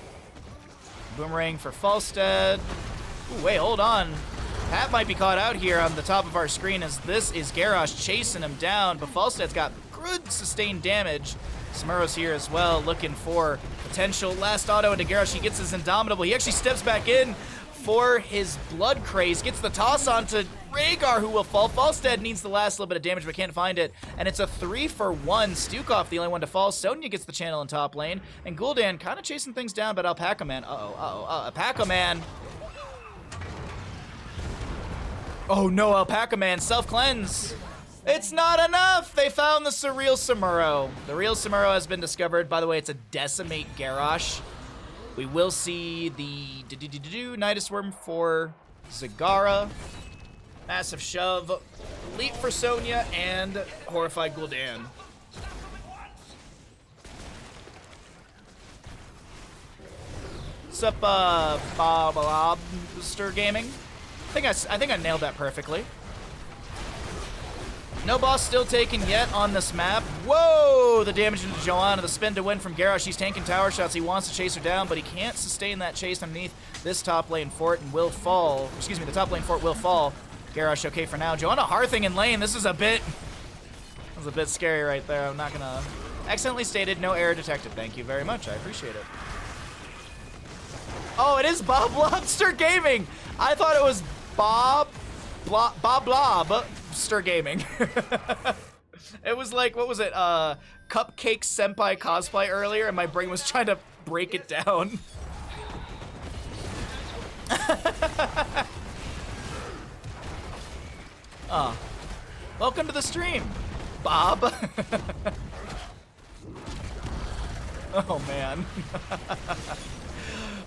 Boomerang for Falstead. Ooh, wait, hold on. Pat might be caught out here on the top of our screen as this is Garrosh chasing him down, but Falstead's got good sustained damage. Samuro's here as well, looking for potential. Last auto into Garrosh. He gets his Indomitable. He actually steps back in for his Blood Craze. Gets the toss onto Rhaegar, who will fall. Falstead needs the last little bit of damage, but can't find it. And it's a 3-for-1. Stukov, the only one to fall. Sonya gets the channel in top lane. And Gul'dan kind of chasing things down, but Alpaca Man. Alpaca Man. Oh no, Alpaca Man, self-cleanse. It's not enough! They found the surreal Samuro. The real Samuro has been discovered. By the way, it's a Decimate Garrosh. We will see the Nidus Worm for Zagara. Massive shove. Leap for Sonya and Horrified Gul'dan. What's up, Bobster Gaming? I think I nailed that perfectly. No boss still taken yet on this map. Whoa! The damage into Joanna. The spin to win from Garrosh. He's tanking tower shots. He wants to chase her down, but he can't sustain that chase underneath this top lane fort and will fall. Excuse me, the top lane fort will fall. Garrosh okay for now. Joanna Hearthing in lane. This is a bit... That was a bit scary right there. I'm not gonna... Accidentally stated, no error detected. Thank you very much. I appreciate it. Oh, it is Bob Lobster Gaming! I thought it was Bob Lobster Gaming. It was like, what was it? Cupcake Senpai cosplay earlier, and my brain was trying to break it down. Oh. Welcome to the stream, Bob. Oh, man.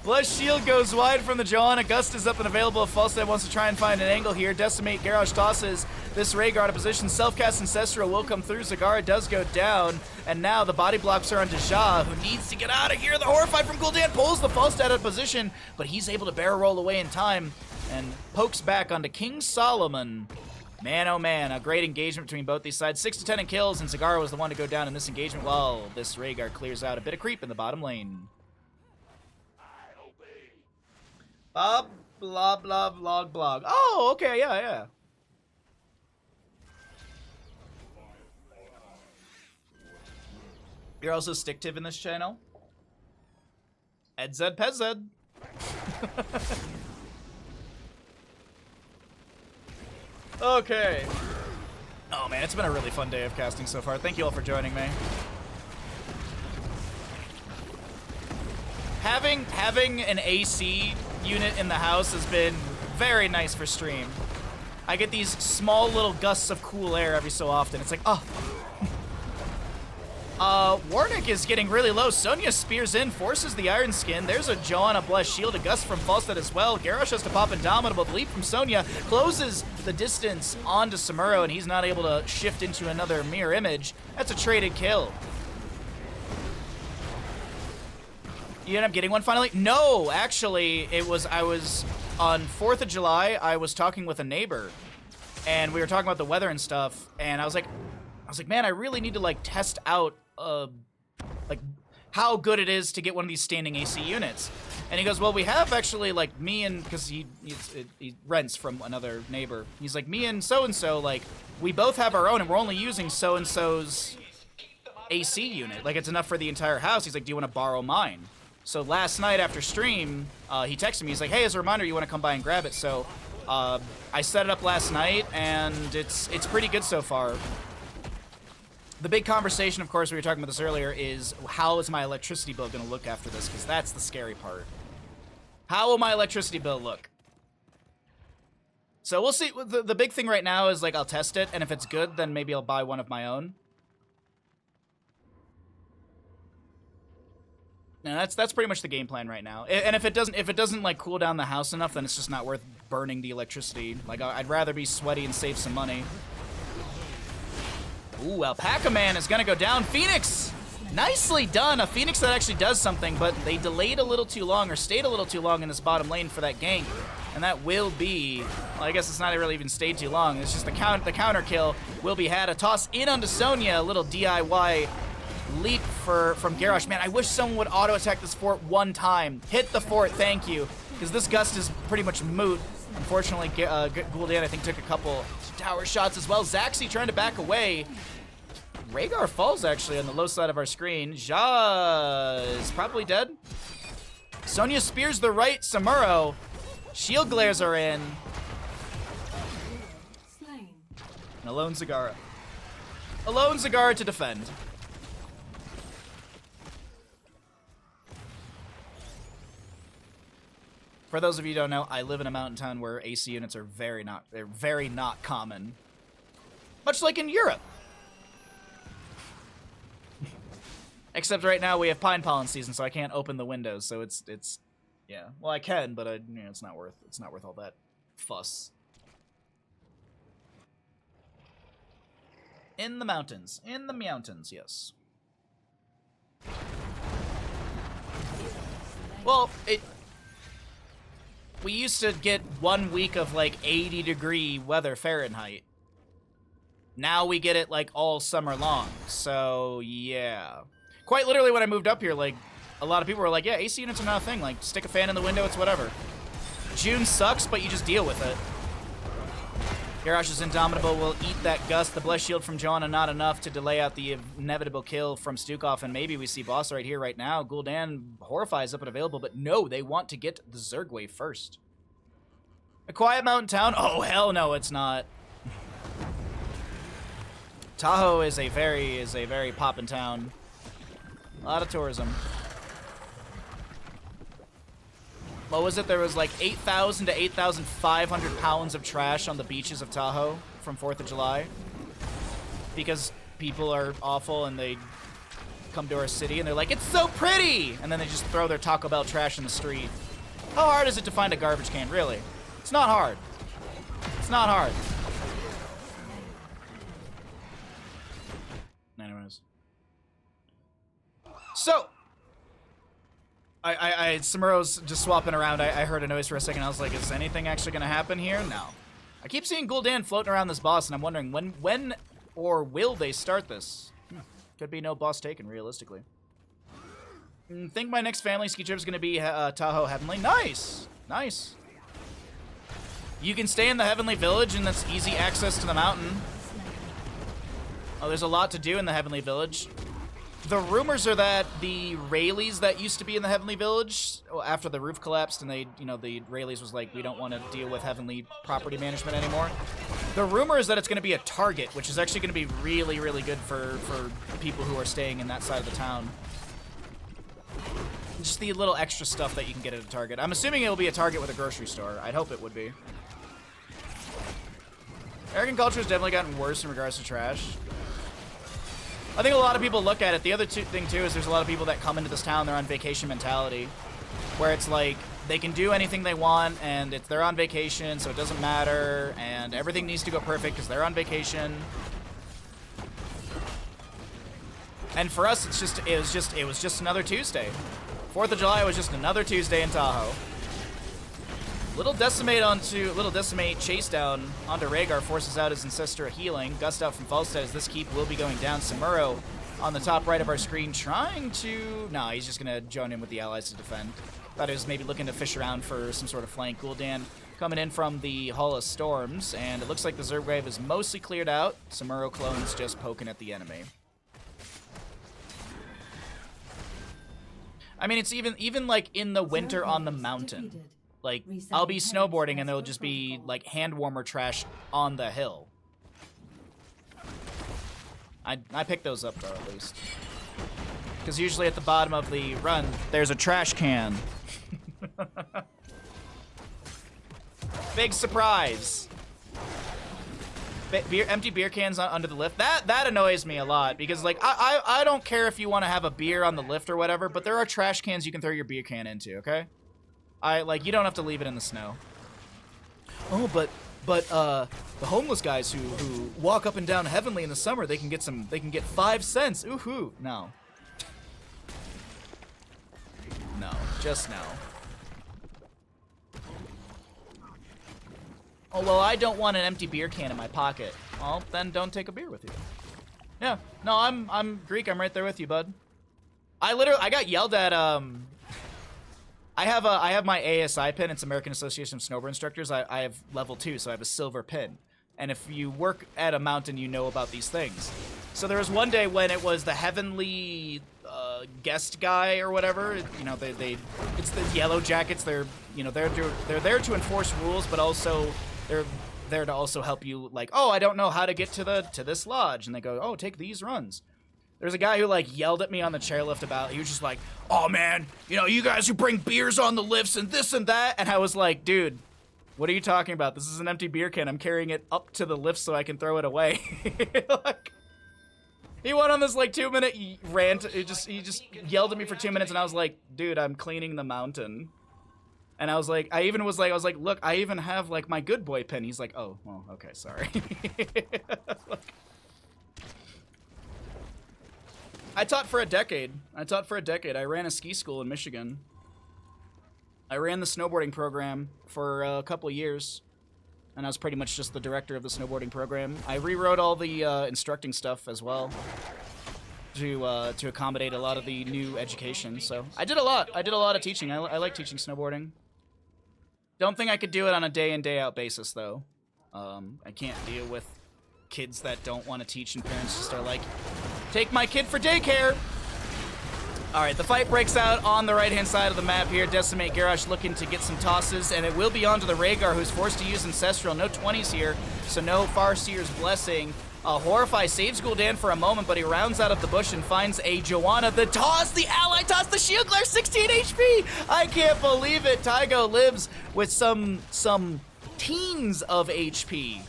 Bless Shield goes wide from the Joanna. Gust is up and available if Falstead wants to try and find an angle here. Decimate, Garrosh tosses this Rhaegar to position. Self-cast Ancestral will come through. Zagara does go down. And now the body blocks are on Deja, who needs to get out of here. The Horrified from Gul'dan pulls the Falstead out of position, but he's able to barrel roll away in time and pokes back onto King Solomon. Man, oh man, a great engagement between both these sides. 6 to 10 in kills, and Zagara was the one to go down in this engagement while this Rhaegar clears out a bit of creep in the bottom lane. Bob, blah, blah, vlog, blog. Oh, okay, yeah. You're also stick-tiv in this channel? Edzed Pezzed. Okay. Oh man, it's been a really fun day of casting so far. Thank you all for joining me. Having an AC unit in the house has been very nice for stream. I get these small little gusts of cool air every so often. It's like, oh. Warnick is getting really low. Sonya spears in, forces the Iron Skin. There's a Joanna Bless Shield, a gust from Falstead as well. Garrosh has to pop Indomitable. The leap from Sonya closes the distance onto Samuro, and he's not able to shift into another mirror image. That's a traded kill. You end up getting one finally? No, actually, I was on 4th of July, I was talking with a neighbor, and we were talking about the weather and stuff, and I was like, man, I really need to like test out like how good it is to get one of these standing AC units. And he goes, well, we have actually, like, me and, because he rents from another neighbor. He's like, me and so-and-so, like, we both have our own, and we're only using so-and-so's AC unit. Like, it's enough for the entire house. He's like, do you want to borrow mine? So last night after stream, he texted me. He's like, hey, as a reminder, you want to come by and grab it? So I set it up last night, and it's pretty good so far. The big conversation, of course, we were talking about this earlier, is how is my electricity bill going to look after this? Because that's the scary part. How will my electricity bill look? So we'll see. The big thing right now is, like, I'll test it, and if it's good, then maybe I'll buy one of my own. Now, that's pretty much the game plan right now. And if it doesn't like cool down the house enough, then it's just not worth burning the electricity. Like, I'd rather be sweaty and save some money. Ooh, Alpaca Man is gonna go down. Phoenix! Nicely done. A Phoenix that actually does something, but they delayed a little too long, or stayed a little too long in this bottom lane for that gank. And that will be, well, I guess it's not really even stayed too long. It's just the counter kill will be had. A toss in onto Sonya, a little DIY leap from Garrosh. Man, I wish someone would auto-attack this fort one time. Hit the fort, thank you. Because this gust is pretty much moot. Unfortunately, Gul'dan, I think, took a couple tower shots as well. Zaxi trying to back away. Rhaegar falls, actually, on the low side of our screen. Ja is probably dead. Sonya spears the right Samuro. Shield glares are in. And alone Zagara. Alone Zagara to defend. For those of you who don't know, I live in a mountain town where AC units are very not common. Much like in Europe. Except right now we have pine pollen season, so I can't open the windows. So it's yeah. Well, I can, but it's not worth all that fuss. In the mountains, yes. Well, we used to get 1 week of like 80-degree weather Fahrenheit. Now we get it like all summer long. So yeah. Quite literally, when I moved up here, like, a lot of people were like, yeah, AC units are not a thing. Like, stick a fan in the window, it's whatever. June sucks, but you just deal with it. Garrosh is indomitable, will eat that gust. The blessed shield from Joanna not enough to delay out the inevitable kill from Stukov, and maybe we see boss right here, right now. Gul'dan horrifies up and available, but no, they want to get the Zerg wave first. A quiet mountain town? Oh, hell no, it's not. Tahoe is a very poppin' town. A lot of tourism. What was it? There was like 8,000 to 8,500 pounds of trash on the beaches of Tahoe from 4th of July. Because people are awful and they come to our city and they're like, it's so pretty! And then they just throw their Taco Bell trash in the street. How hard is it to find a garbage can, really? It's not hard. It's not hard. Anyways. So, Samuro's just swapping around. I heard a noise for a second. I was like, is anything actually going to happen here? No. I keep seeing Gul'dan floating around this boss, and I'm wondering when or will they start this? Could be no boss taken, realistically. Think my next family ski trip is going to be Tahoe Heavenly. Nice! Nice. You can stay in the Heavenly Village, and that's easy access to the mountain. Oh, there's a lot to do in the Heavenly Village. The rumors are that the Rayleighs that used to be in the Heavenly Village, after the roof collapsed and they, the Rayleighs was like, we don't want to deal with Heavenly property management anymore. The rumor is that it's going to be a target, which is actually going to be really, really good for people who are staying in that side of the town. Just the little extra stuff that you can get at a target. I'm assuming it'll be a target with a grocery store. I'd hope it would be. American culture has definitely gotten worse in regards to trash. I think a lot of people look at it. The other thing, too, is there's a lot of people that come into this town, they're on vacation mentality, where it's like, they can do anything they want, and they're on vacation, so it doesn't matter, and everything needs to go perfect because they're on vacation. And for us, it was just another Tuesday. 4th of July was just another Tuesday in Tahoe. Little decimate chase down onto Rhaegar, forces out his ancestor a healing. Gust out from Falstad as this keep will be going down. Samuro on the top right of our screen trying to... No, he's just going to join in with the allies to defend. Thought he was maybe looking to fish around for some sort of flank. Gul'dan coming in from the Hall of Storms, and it looks like the Zerg wave is mostly cleared out. Samuro clones just poking at the enemy. I mean, it's even like in the winter on the mountain. Like, I'll be snowboarding and there'll just be like hand warmer trash on the hill. I pick those up though, at least. Because usually at the bottom of the run, there's a trash can. Big surprise. Empty beer cans under the lift. That annoys me a lot because like I don't care if you want to have a beer on the lift or whatever, but there are trash cans you can throw your beer can into, okay? You don't have to leave it in the snow. Oh, but the homeless guys who walk up and down Heavenly in the summer, they can get 5 cents. Ooh-hoo. No. No, just no. Oh, well, I don't want an empty beer can in my pocket. Well, then don't take a beer with you. Yeah. No, I'm Greek. I'm right there with you, bud. I got yelled at, I have my ASI pin. It's American Association of Snowboard Instructors. I have level 2, so I have a silver pin. And if you work at a mountain, you know about these things. So there was one day when it was the Heavenly guest guy or whatever. You know, it's the Yellow Jackets. They're there to enforce rules, but also they're there to also help you. Like, oh, I don't know how to get to this lodge, and they go, oh, take these runs. There's a guy who like yelled at me on the chairlift about. He was just like, oh man, you know, you guys who bring beers on the lifts and this and that. And I was like, dude, what are you talking about? This is an empty beer can. I'm carrying it up to the lift so I can throw it away. Like, he went on this like 2-minute rant. He just yelled at me for 2 minutes, and I was like, dude, I'm cleaning the mountain. And I was like, I was like, look, I even have like my good boy pin. He's like, oh, well, okay, sorry. I taught for a decade. I ran a ski school in Michigan. I ran the snowboarding program for a couple of years, and I was pretty much just the director of the snowboarding program. I rewrote all the instructing stuff as well to accommodate a lot of the new education. So I did a lot. I did a lot of teaching. I like teaching snowboarding. Don't think I could do it on a day in, day out basis, though. I can't deal with kids that don't want to teach and parents just are like, take my kid for daycare. All right, the fight breaks out on the right-hand side of the map here. Decimate Garrosh looking to get some tosses, and it will be onto the Rhaegar, who's forced to use Ancestral. No 20s here, so no Farseer's Blessing. Horrify saves Gul'dan for a moment, but he rounds out of the bush and finds a Joanna. The toss, the ally toss, the shield glare, 16 HP! I can't believe it. Tygo lives with some teens of HP.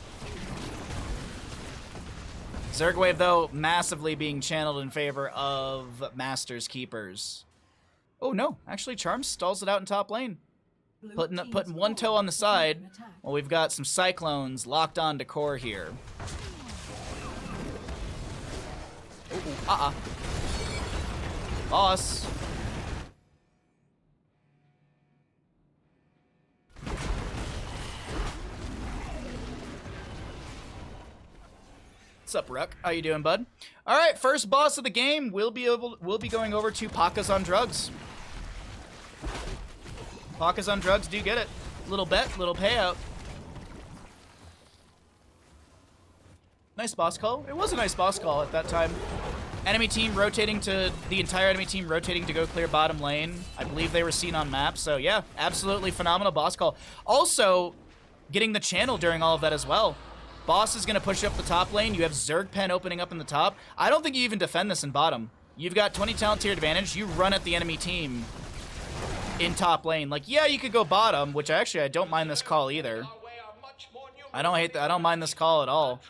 Zerg wave, though, massively being channeled in favor of Master's Keepers. Oh, no. Actually, Charms stalls it out in top lane. Putting one toe on the side. Well, we've got some Cyclones locked on to core here. Ooh, Boss. What's up, Ruck? How you doing, bud? All right, first boss of the game. We'll be going over to Pacas on drugs. Pacas on drugs. Do you get it? Little bet, little payout. Nice boss call. It was a nice boss call at that time. Enemy team rotating to the entire enemy team rotating to go clear bottom lane. I believe they were seen on map. So yeah, absolutely phenomenal boss call. Also, getting the channel during all of that as well. Boss is going to push up the top lane. You have Zerg Pen opening up in the top. I don't think you even defend this in bottom. You've got 20 talent tier advantage. You run at the enemy team in top lane. Like, yeah, you could go bottom, which actually I don't mind this call either. I don't mind this call at all.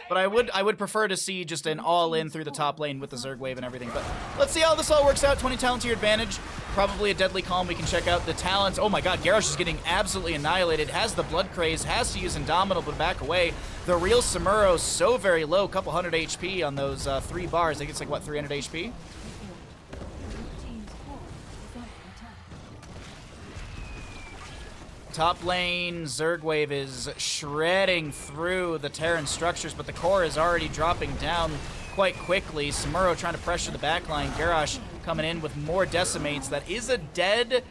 But I would prefer to see just an all-in through the top lane with the Zerg wave and everything. But let's see how this all works out. 20 talent tier advantage. Probably a deadly calm. We can check out the talents. Oh my god, Garrosh is getting absolutely annihilated. Has the blood craze. Has to use Indomitable to back away. The real Samuro so very low. Couple hundred HP on those 3 bars. I think it's like, what, 300 HP? Top lane, Zergwave is shredding through the Terran structures, but the core is already dropping down quite quickly. Samuro trying to pressure the backline. Garrosh coming in with more decimates. That is a dead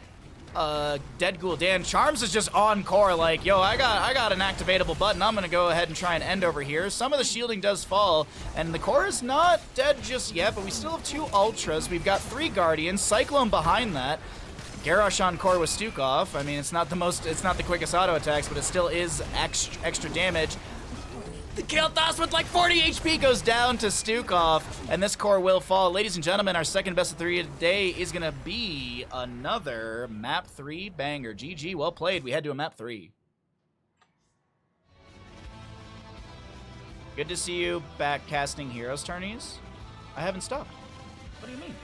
Ghoul. Charms is just on core like, yo, I got an activatable button. I'm gonna go ahead and try and end over here. Some of the shielding does fall, and the core is not dead just yet, but we still have 2 Ultras. We've got 3 Guardians. Cyclone behind that. Garrosh on core with Stukov. I mean, it's not the quickest auto attacks, but it still is extra damage. The Kael'thas with like 40 HP goes down to Stukov, and this core will fall. Ladies and gentlemen, our second best of 3 of the day is gonna be another map 3 banger. GG, well played. We head to a map 3. Good to see you back casting Heroes tourneys. I haven't stopped. What do you mean?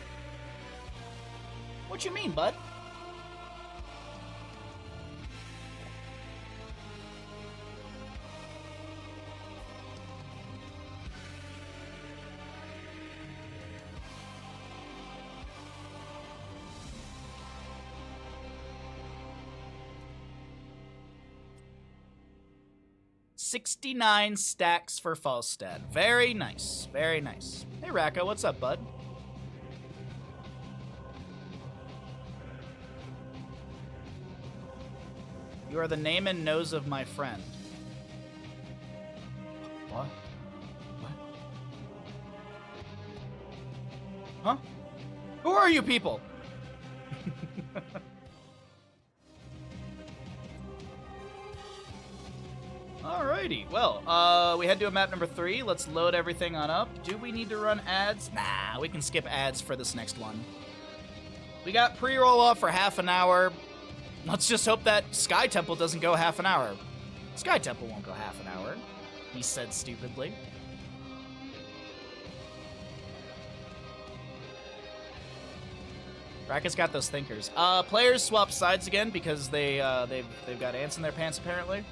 What you mean, bud? 69 stacks for Falstad. Very nice. Very nice. Hey, Raka, what's up, bud? You are the name and nose of my friend. What? What? Huh? Who are you people? Alrighty, well, we head to a map number 3. Let's load everything on up. Do we need to run ads? Nah, we can skip ads for this next one. We got pre-roll off for half an hour. Let's just hope that Sky Temple doesn't go half an hour. Sky Temple won't go half an hour, he said stupidly. Raka's got those thinkers. Players swap sides again because they've got ants in their pants apparently.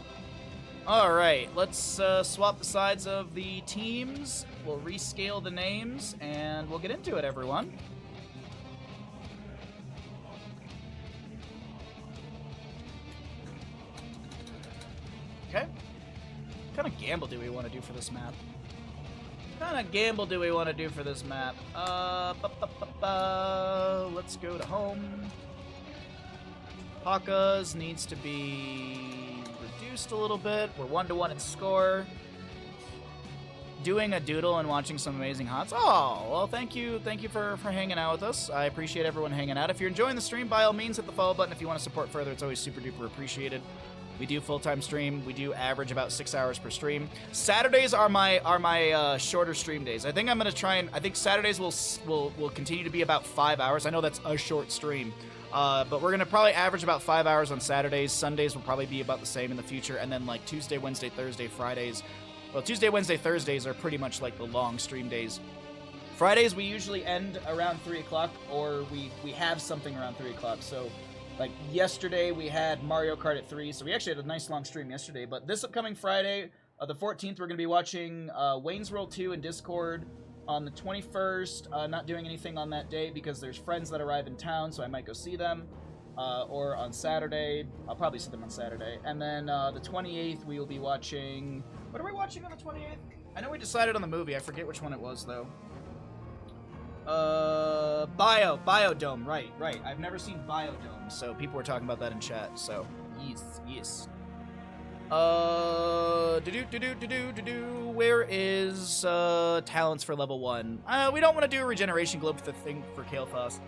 All right, let's swap the sides of the teams. We'll rescale the names, and we'll get into it, everyone. Okay. What kind of gamble do we want to do for this map? Let's go to home. Pacas needs to be reduced a little bit. We're 1-1 in score. Doing a doodle and watching some amazing hots. Oh, well, thank you for hanging out with us. I appreciate everyone hanging out. If you're enjoying the stream, by all means, hit the follow button. If you want to support further, it's always super duper appreciated. We do full-time stream. We do average about 6 hours per stream. Saturdays are my shorter stream days. I think I'm gonna try and I think Saturdays will continue to be about 5 hours. I know that's a short stream. But we're going to probably average about 5 hours on Saturdays. Sundays will probably be about the same in the future. And then like Tuesday, Wednesday, Thursday, Fridays. Well, Tuesday, Wednesday, Thursdays are pretty much like the long stream days. Fridays, we usually end around 3 o'clock or we have something around 3 o'clock. So like yesterday, we had Mario Kart at 3. So we actually had a nice long stream yesterday. But this upcoming Friday, the 14th, we're going to be watching Wayne's World 2 in Discord. On the 21st, not doing anything on that day because there's friends that arrive in town, so I might go see them. Or on Saturday, I'll probably see them on Saturday. And then the 28th, we will be watching... What are we watching on the 28th? I know we decided on the movie. I forget which one it was, though. Biodome. Right. I've never seen Biodome, so people were talking about that in chat. So, yes. Where is talents for level 1? We don't want to do a regeneration globe for the thing for Kael'thas.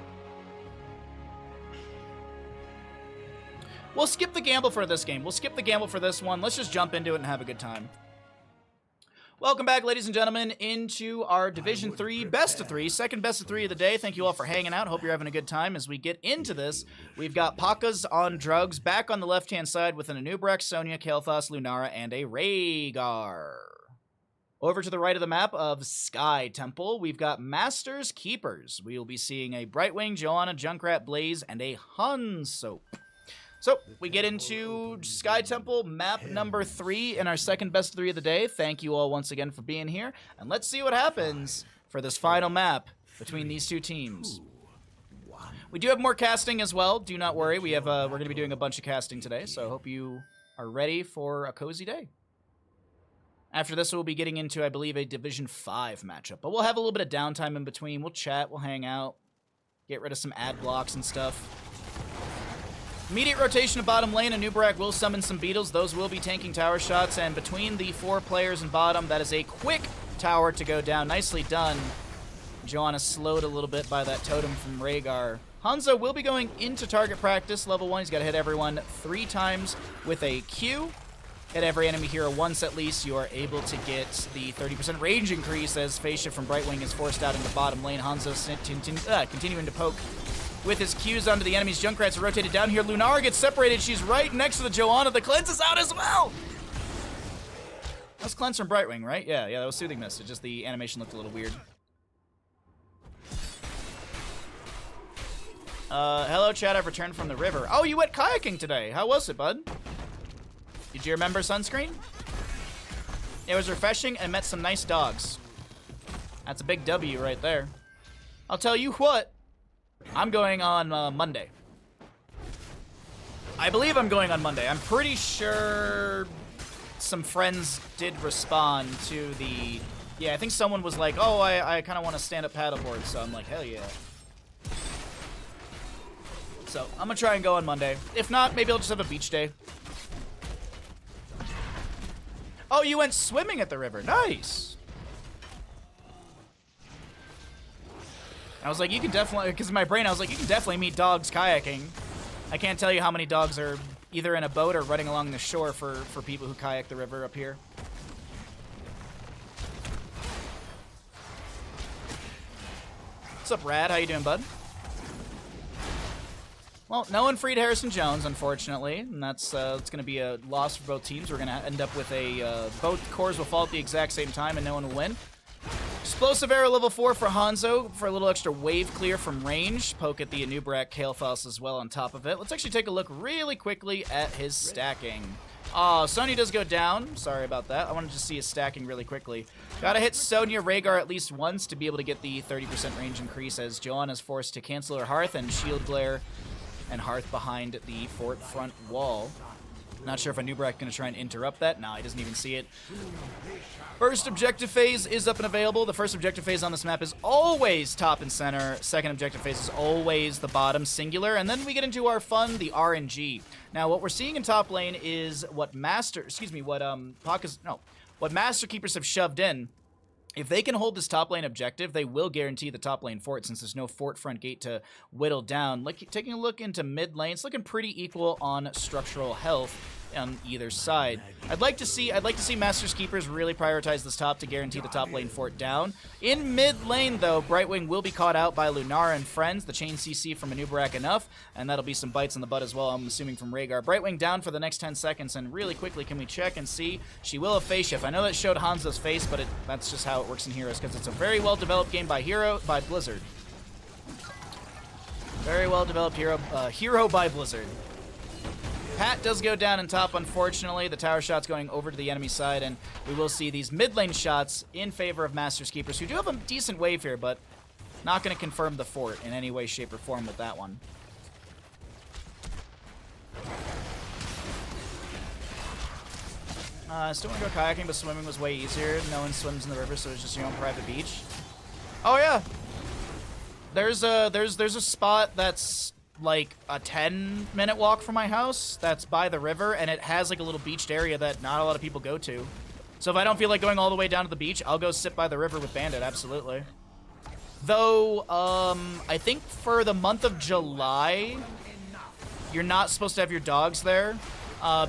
We'll skip the gamble for this game. We'll skip the gamble for this one. Let's just jump into it and have a good time. Welcome back, ladies and gentlemen, into our Division 3 Best of 3, second Best of 3 of the day. Thank you all for hanging out. Hope you're having a good time. As we get into this, we've got Pacas on drugs back on the left-hand side with an Anub'arak, Sonya, Kael'thas, Lunara, and a Rhaegar. Over to the right of the map of Sky Temple, we've got Masters Keepers. We will be seeing a Brightwing, Joanna, Junkrat, Blaze, and a Hunsoap. So, we get into Sky Temple, map number 3 in our second best of 3 of the day. Thank you all once again for being here. And let's see what happens for this final map between these two teams. We do have more casting as well. Do not worry. We're going to be doing a bunch of casting today, so I hope you are ready for a cozy day. After this, we'll be getting into, I believe, a Division 5 matchup. But we'll have a little bit of downtime in between. We'll chat, we'll hang out, get rid of some ad blocks and stuff. Immediate rotation of bottom lane, and Nubarak will summon some beetles. Those will be tanking tower shots, and between the 4 players in bottom, that is a quick tower to go down. Nicely done. Joanna slowed a little bit by that totem from Rhaegar. Hanzo will be going into target practice. Level 1, he's got to hit everyone 3 times with a Q. Hit every enemy hero once at least. You are able to get the 30% range increase as Facia from Brightwing is forced out into bottom lane. Hanzo continuing to poke with his Qs onto the enemies. Junkrats are rotated down here. Lunara gets separated. She's right next to the Joanna. The cleanse is out as well. That was cleanse from Brightwing, right? Yeah, that was Soothing Mist. It just the animation looked a little weird. Hello, chat. I've returned from the river. Oh, you went kayaking today. How was it, bud? Did you remember sunscreen? It was refreshing and met some nice dogs. That's a big W right there. I'll tell you what. I'm going on Monday. I believe I'm going on Monday. I'm pretty sure some friends did respond to the... Yeah, I think someone was like, oh, I kind of want to stand up paddleboard. So I'm like, hell yeah. So I'm going to try and go on Monday. If not, maybe I'll just have a beach day. Oh, you went swimming at the river. Nice. I was like, you can definitely, because in my brain, I was like, you can definitely meet dogs kayaking. I can't tell you how many dogs are either in a boat or running along the shore for people who kayak the river up here. What's up, Rad? How you doing, bud? Well, no one freed Harrison Jones, unfortunately, and that's it's going to be a loss for both teams. We're going to end up with a both cores will fall at the exact same time, and no one will win. Explosive Arrow level 4 for Hanzo for a little extra wave clear from range. Poke at the Anubrak Kalefaus as well on top of it. Let's actually take a look really quickly at his stacking. Oh, Sonya does go down. Sorry about that. I wanted to see his stacking really quickly. Gotta hit Sonya Rhaegar at least once to be able to get the 30% range increase as Joanna is forced to cancel her Hearth and Shield Glare and Hearth behind the fort front wall. Not sure if Anubrak going to try and interrupt that. No, he doesn't even see it. First objective phase is up and available. The first objective phase on this map is always top and center. Second objective phase is always the bottom singular. And then we get into our fun, the RNG. Now, what we're seeing in top lane is what Master Keepers have shoved in. If they can hold this top lane objective, they will guarantee the top lane fort since there's no fort front gate to whittle down. Taking a look into mid lane, it's looking pretty equal on structural health on either side. I'd like to see Master's Keepers really prioritize this top to guarantee the top lane fort down. In mid lane, though, Brightwing will be caught out by Lunara and friends. The chain CC from Anubrak enough, and that'll be some bites on the butt as well, I'm assuming from Rhaegar. Brightwing down for the next 10 seconds, and really quickly, can we check and see? She will have face shift. I know that showed Hanzo's face, but that's just how it works in Heroes, because it's a very well-developed game by Blizzard. Very well-developed hero by Blizzard. Pat does go down in top, unfortunately. The tower shot's going over to the enemy side, and we will see these mid lane shots in favor of Master's Keepers, who do have a decent wave here, but not going to confirm the fort in any way, shape, or form with that one. Still want to go kayaking, but swimming was way easier. No one swims in the river, so it's just your own private beach. Oh, yeah. There's a spot that's like a 10-minute walk from my house that's by the river, and it has like a little beached area that not a lot of people go to. So if I don't feel like going all the way down to the beach, I'll go sit by the river with Bandit, absolutely. Though, I think for the month of July, you're not supposed to have your dogs there,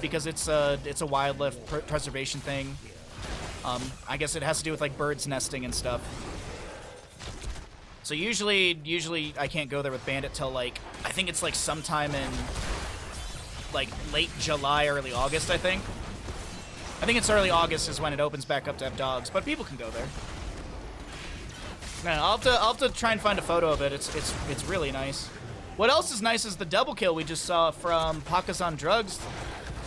because it's a wildlife preservation thing. I guess it has to do with like birds nesting and stuff. So usually I can't go there with Bandit till like, I think it's like sometime in like late July, early August, I think. I think it's early August is when it opens back up to have dogs, but people can go there. Yeah, I'll have to try and find a photo of it. It's really nice. What else is nice is the double kill we just saw from Pacas on drugs.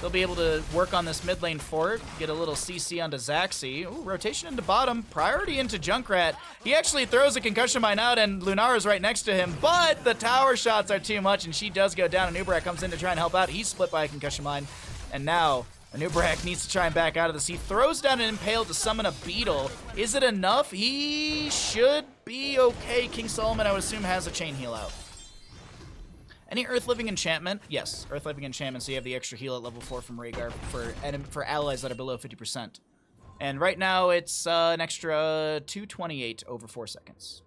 They'll be able to work on this mid lane fort, get a little CC onto Zaxi. Ooh, rotation into bottom, priority into Junkrat. He actually throws a concussion mine out, and Lunara's right next to him, but the tower shots are too much, and she does go down, and Nubarak comes in to try and help out. He's split by a concussion mine, and now Nubarak needs to try and back out of this. He throws down an Impale to summon a Beetle. Is it enough? He should be okay. King Solomon, I would assume, has a chain heal out. Any Earth Living Enchantment? Yes, Earth Living Enchantment, so you have the extra heal at level 4 from Rhaegar for allies that are below 50%. And right now, it's an extra 228 over 4 seconds.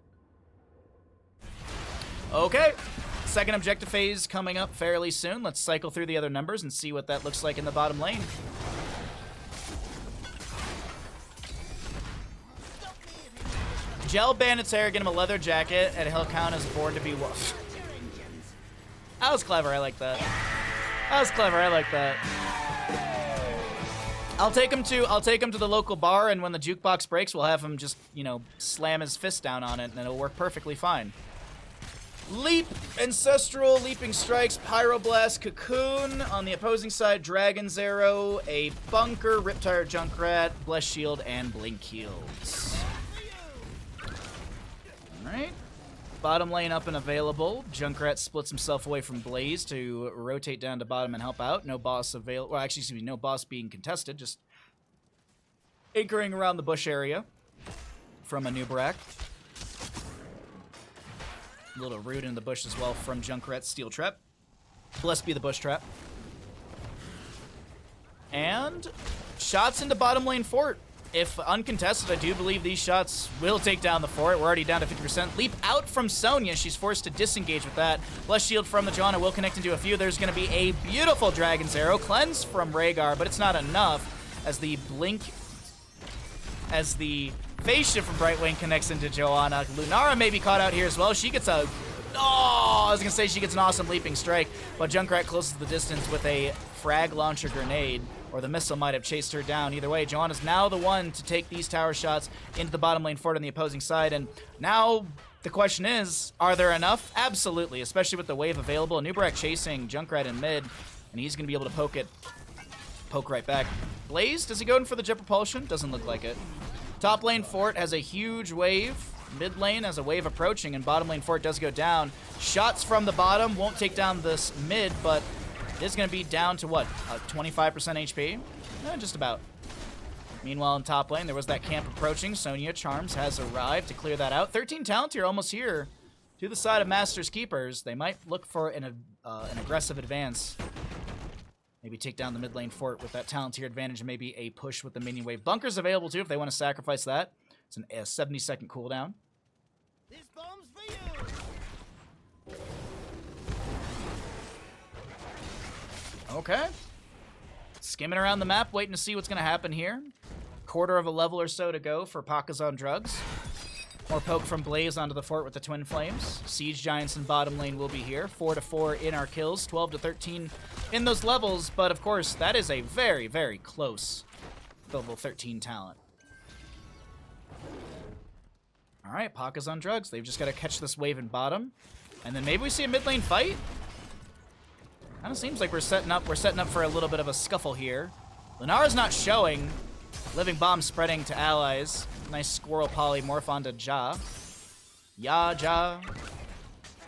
Okay, second objective phase coming up fairly soon. Let's cycle through the other numbers and see what that looks like in the bottom lane. Gel Bandit's hair, get him a leather jacket, and he'll count as born to be wolf. That was clever, I like that. That was clever, I like that. I'll take him to the local bar, and when the jukebox breaks, we'll have him just, you know, slam his fist down on it, and it'll work perfectly fine. Leap, Ancestral, Leaping Strikes, Pyroblast, Cocoon. On the opposing side, Dragon's Arrow, a Bunker, Riptire Junkrat, Bless Shield, and Blink Heals. Alright. Bottom lane up and available. Junkrat splits himself away from Blaze to rotate down to bottom and help out. No boss available. Well, actually, excuse me, no boss being contested. Just anchoring around the bush area from a Nubarak. A little root in the bush as well from Junkrat's Steel Trap. Blessed be the bush trap. And shots into bottom lane fort. If uncontested, I do believe these shots will take down the fort. We're already down to 50%. Leap out from Sonya. She's forced to disengage with that. Bless Shield from the Johanna will connect into a few. There's going to be a beautiful Dragon's Arrow. Cleanse from Rhaegar, but it's not enough as the phase shift from Brightwing connects into Johanna. Lunara may be caught out here as well. She gets a... Oh, I was going to say she gets an awesome Leaping Strike, but Junkrat closes the distance with a frag launcher grenade, or the missile might have chased her down. Either way, Johanna's now the one to take these tower shots into the bottom lane fort on the opposing side, and now the question is, are there enough? Absolutely, especially with the wave available. Nubarak chasing Junkrat in mid, and he's going to be able to poke right back. Blaze, does he go in for the jet propulsion? Doesn't look like it. Top lane fort has a huge wave. Mid lane has a wave approaching, and bottom lane fort does go down. Shots from the bottom won't take down this mid, but it is going to be down to what? 25% HP? Just about. Meanwhile, in top lane, there was that camp approaching. Sonya Charms has arrived to clear that out. 13 talent here, almost here. To the side of Master's Keepers. They might look for an aggressive advance. Maybe take down the mid lane fort with that talent tier advantage, and maybe a push with the minion wave. Bunker's available too if they want to sacrifice that. It's a 70-second cooldown. This bomb's for you. Okay. Skimming around the map, waiting to see what's going to happen here. Quarter of a level or so to go for Pacas on drugs. More poke from Blaze onto the fort with the Twin Flames. Siege Giants in bottom lane will be here. 4-4 in our kills, 12-13 in those levels. But of course, that is a very, very close level 13 talent. All right, Pacas on drugs. They've just got to catch this wave in bottom. And then maybe we see a mid lane fight? Kind of seems like we're setting up for a little bit of a scuffle here. Lunara's not showing. Living Bomb spreading to allies. Nice Squirrel Polymorph onto Ja. Ja.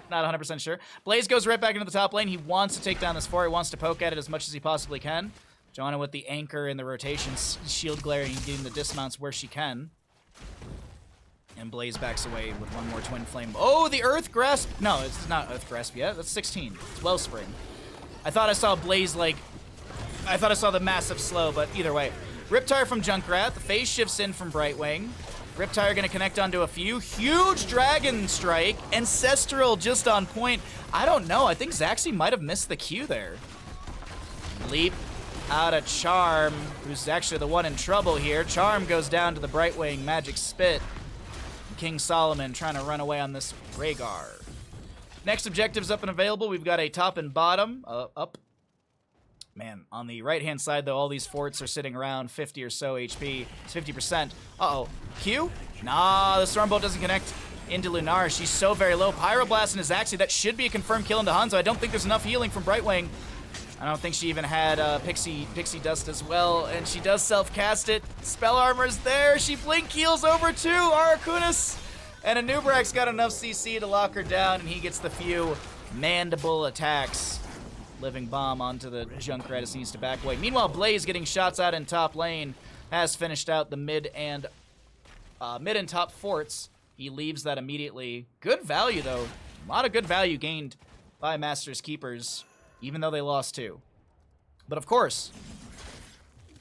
Not 100% sure. Blaze goes right back into the top lane. He wants to take down this fort. He wants to poke at it as much as he possibly can. Johanna with the anchor in the rotation, shield glaring, getting the dismounts where she can. And Blaze backs away with one more Twin Flame. Oh, the Earth Grasp. No, it's not Earth Grasp yet. That's 16. It's Wellspring. I thought I saw Blaze, like... I thought I saw the massive slow, but either way. Riptire from Junkrat. The phase shifts in from Brightwing. Riptire going to connect onto a few. Huge Dragon Strike. Ancestral just on point. I don't know. I think Zaxi might have missed the Q there. Leap out of Charm, who's actually the one in trouble here. Charm goes down to the Brightwing Magic Spit. King Solomon trying to run away on this Rhaegar. Next objectives up and available. We've got a top and bottom. Up. Man, on the right-hand side, though, all these forts are sitting around 50 or so HP. It's 50%. Uh-oh. Q? Nah, the Stormbolt doesn't connect into Lunara. She's so very low. Pyroblast and Zaxi. That should be a confirmed kill into Hanzo. I don't think there's enough healing from Brightwing. I don't think she even had Pixie Dust as well, and she does self-cast it. Spell Armor's there. She blink heals over to Arcunis, and Anubrak's got enough CC to lock her down, and he gets the few mandible attacks. Living Bomb onto the Junkrat as he needs to back away. Meanwhile, Blaze getting shots out in top lane has finished out the mid and top forts. He leaves that immediately. Good value, though. A lot of good value gained by Master's Keepers, even though they lost 2. But of course,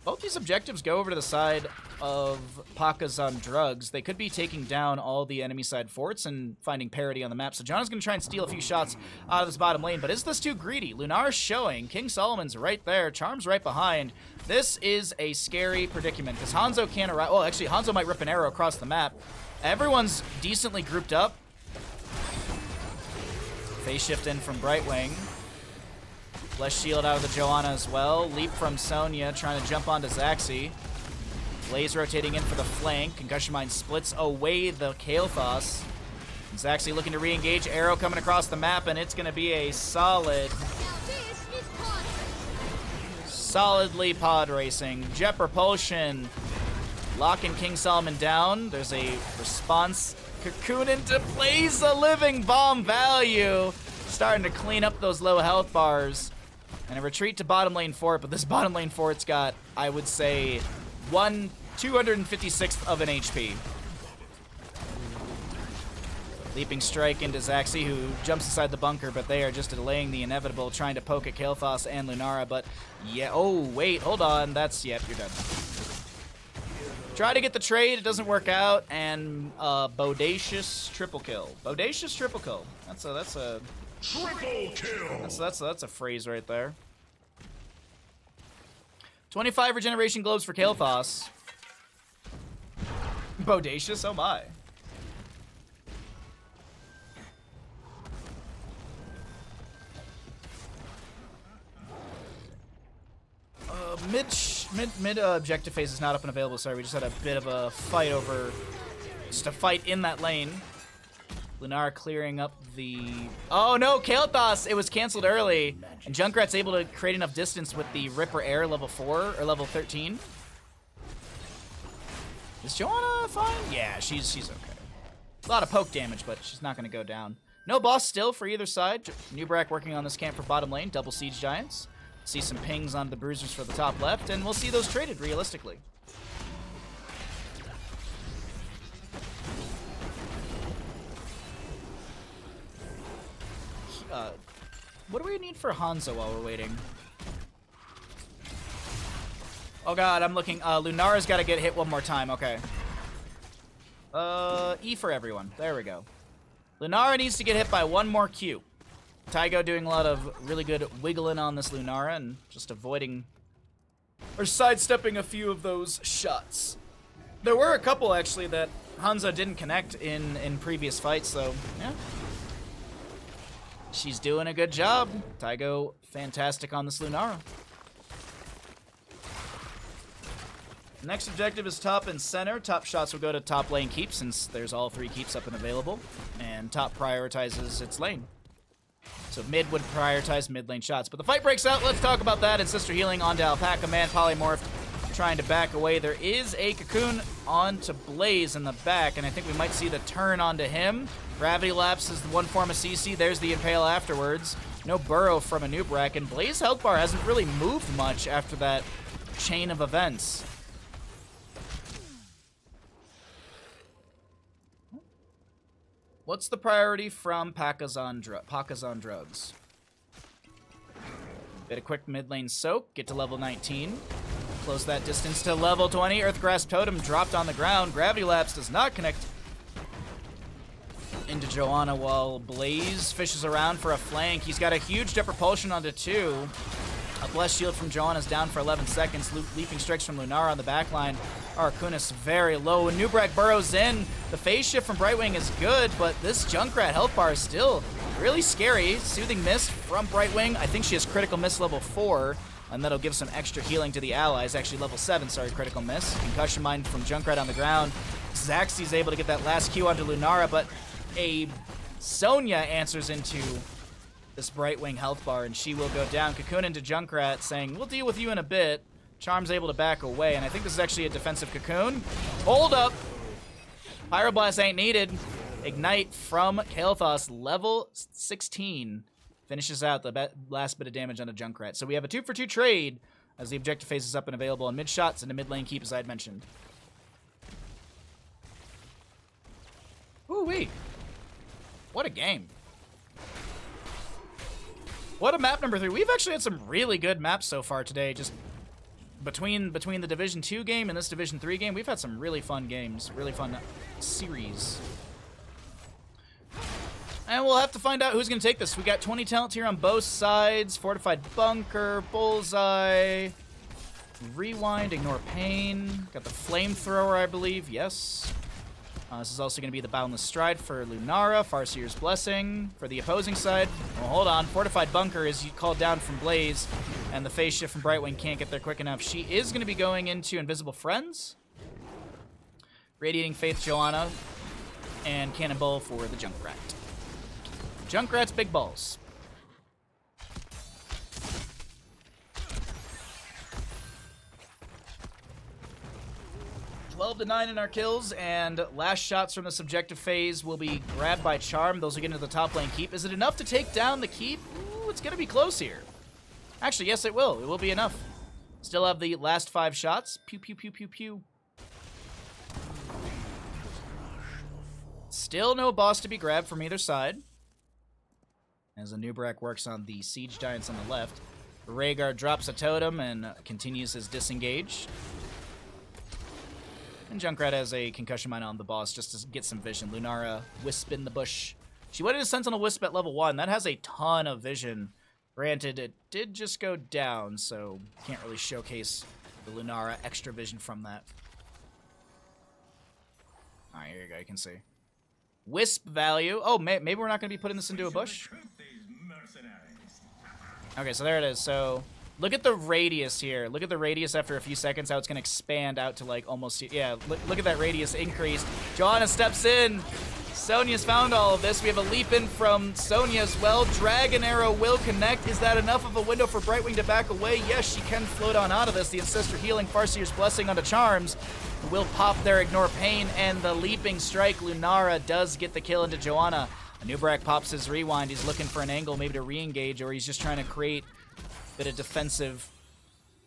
both these objectives go over to the side of Pacas on drugs. They could be taking down all the enemy side forts and finding parity on the map. So John is going to try and steal a few shots out of this bottom lane, but is this too greedy? Lunar's showing. King Solomon's right there. Charm's right behind. This is a scary predicament because Hanzo can't arrive. Well, actually, Hanzo might rip an arrow across the map. Everyone's decently grouped up. Phase shift in from Brightwing. Flesh shield out of the Johanna as well. Leap from Sonya, trying to jump onto Zaxi. Blaze rotating in for the flank. Concussion Mine splits away the Kael'thas. Zaxi looking to re-engage. Arrow coming across the map, and it's going to be a solidly pod racing. Jet Propulsion locking King Solomon down. There's a response. Cocoon into Blaze, a Living Bomb value. Starting to clean up those low health bars. And a retreat to bottom lane fort, but this bottom lane fort's got, I would say, 256th of an HP. Leaping strike into Zaxi, who jumps inside the bunker, but they are just delaying the inevitable, trying to poke at Kael'thas and Lunara, but yeah, oh, wait, hold on, that's, yep, you're done. Try to get the trade, it doesn't work out, and Bodacious triple kill. Bodacious triple kill. That's a triple kill. That's a phrase right there. 25 regeneration globes for Kael'thas. Bodacious, oh my. Mid objective phase is not up and available. Sorry, we just had a bit of a fight over, just a fight in that lane. Lunara clearing up the... Oh no, Kael'thas! It was canceled early. And Junkrat's able to create enough distance with the Ripper Air level 4, or level 13. Is Johanna fine? Yeah, she's okay. A lot of poke damage, but she's not going to go down. No boss still for either side. Nubrak working on this camp for bottom lane. Double Siege Giants. See some pings on the bruisers for the top left, and we'll see those traded realistically. What do we need for Hanzo while we're waiting? Oh god, I'm looking. Lunara's got to get hit one more time. Okay. E for everyone. There we go. Lunara needs to get hit by one more Q. Taigo doing a lot of really good wiggling on this Lunara and just avoiding or sidestepping a few of those shots. There were a couple actually that Hanzo didn't connect in previous fights, so yeah. She's doing a good job. Taigo, fantastic on this Lunara. Next objective is top and center. Top shots will go to top lane keep since there's all 3 keeps up and available. And top prioritizes its lane. So mid would prioritize mid lane shots. But the fight breaks out. Let's talk about that. And Sister Healing onto Alpaca Man. Polymorphed trying to back away. There is a Cocoon onto Blaze in the back. And I think we might see the turn onto him. Gravity Lapse is the one form of CC. There's the Impale afterwards. No burrow from Anubrak. And Blaze health bar hasn't really moved much after that chain of events. What's the priority from Pacas on drugs? Bit of quick mid lane soak, get to level 19. Close that distance to level 20. Earthgrass Totem dropped on the ground. Gravity Lapse does not connect into Johanna while Blaze fishes around for a flank. He's got a huge Jet Propulsion onto 2. A Blessed Shield from Johanna's down for 11 seconds. Leaping strikes from Lunara on the backline. Arcunis very low. And Nubrak burrows in. The phase shift from Brightwing is good, but this Junkrat health bar is still really scary. Soothing Mist from Brightwing. I think she has Critical Miss level 4, and that'll give some extra healing to the allies. Actually, level 7, sorry, Critical Miss. Concussion Mine from Junkrat on the ground. Zaxxi's able to get that last Q onto Lunara, but a Sonya answers into this Brightwing health bar, and she will go down. Cocoon into Junkrat, saying, we'll deal with you in a bit. Charm's able to back away, and I think this is actually a defensive Cocoon. Hold up! Pyroblast ain't needed. Ignite from Kael'thas, level 16. Finishes out the last bit of damage on a Junkrat. So we have a 2-for-2 trade as the objective phase is up and available on mid shots and a mid lane keep, as I had mentioned. Ooh-wee. What a game. What a map number 3. We've actually had some really good maps so far today. Just between the Division 2 game and this Division 3 game, we've had some really fun games, really fun series. And we'll have to find out who's going to take this. We got 20 talents here on both sides. Fortified Bunker, Bullseye, Rewind, Ignore Pain. Got the Flamethrower, I believe. Yes. This is also going to be the Boundless Stride for Lunara. Farseer's Blessing for the opposing side. Well, hold on. Fortified Bunker is called down from Blaze, and the phase shift from Brightwing can't get there quick enough. She is going to be going into Invisible Friends. Radiating Faith, Joanna, and Cannonball for the Junkrat. Junkrat's big balls. 12-9 in our kills, and last shots from the subjective phase will be grabbed by Charm. Those will get into the top lane keep. Is it enough to take down the keep? Ooh, it's going to be close here. Actually, yes, it will. It will be enough. Still have the last 5 shots. Pew, pew, pew, pew, pew. Still no boss to be grabbed from either side, as Anub'arak works on the Siege Giants on the left. Rhaegar drops a totem and continues his disengage. And Junkrat has a concussion mine on the boss just to get some vision. Lunara, Wisp in the bush. She went into Sentinel Wisp at level 1. That has a ton of vision. Granted, it did just go down, so can't really showcase the Lunara extra vision from that. Alright, here you go, you can see. Wisp value. Oh, maybe we're not going to be putting this into a bush. Okay, so there it is. So look at the radius here. Look at the radius after a few seconds, how it's going to expand out to like almost... Yeah, look at that radius increase. Joanna steps in. Sonya's found all of this. We have a leap in from Sonya as well. Dragon Arrow will connect. Is that enough of a window for Brightwing to back away? Yes, she can float on out of this. The Ancestor Healing, Farseer's Blessing onto Charms will pop their Ignore Pain, and the Leaping Strike. Lunara does get the kill into Joanna. Anub'arak pops his Rewind. He's looking for an angle maybe to re-engage, or he's just trying to create a bit of defensive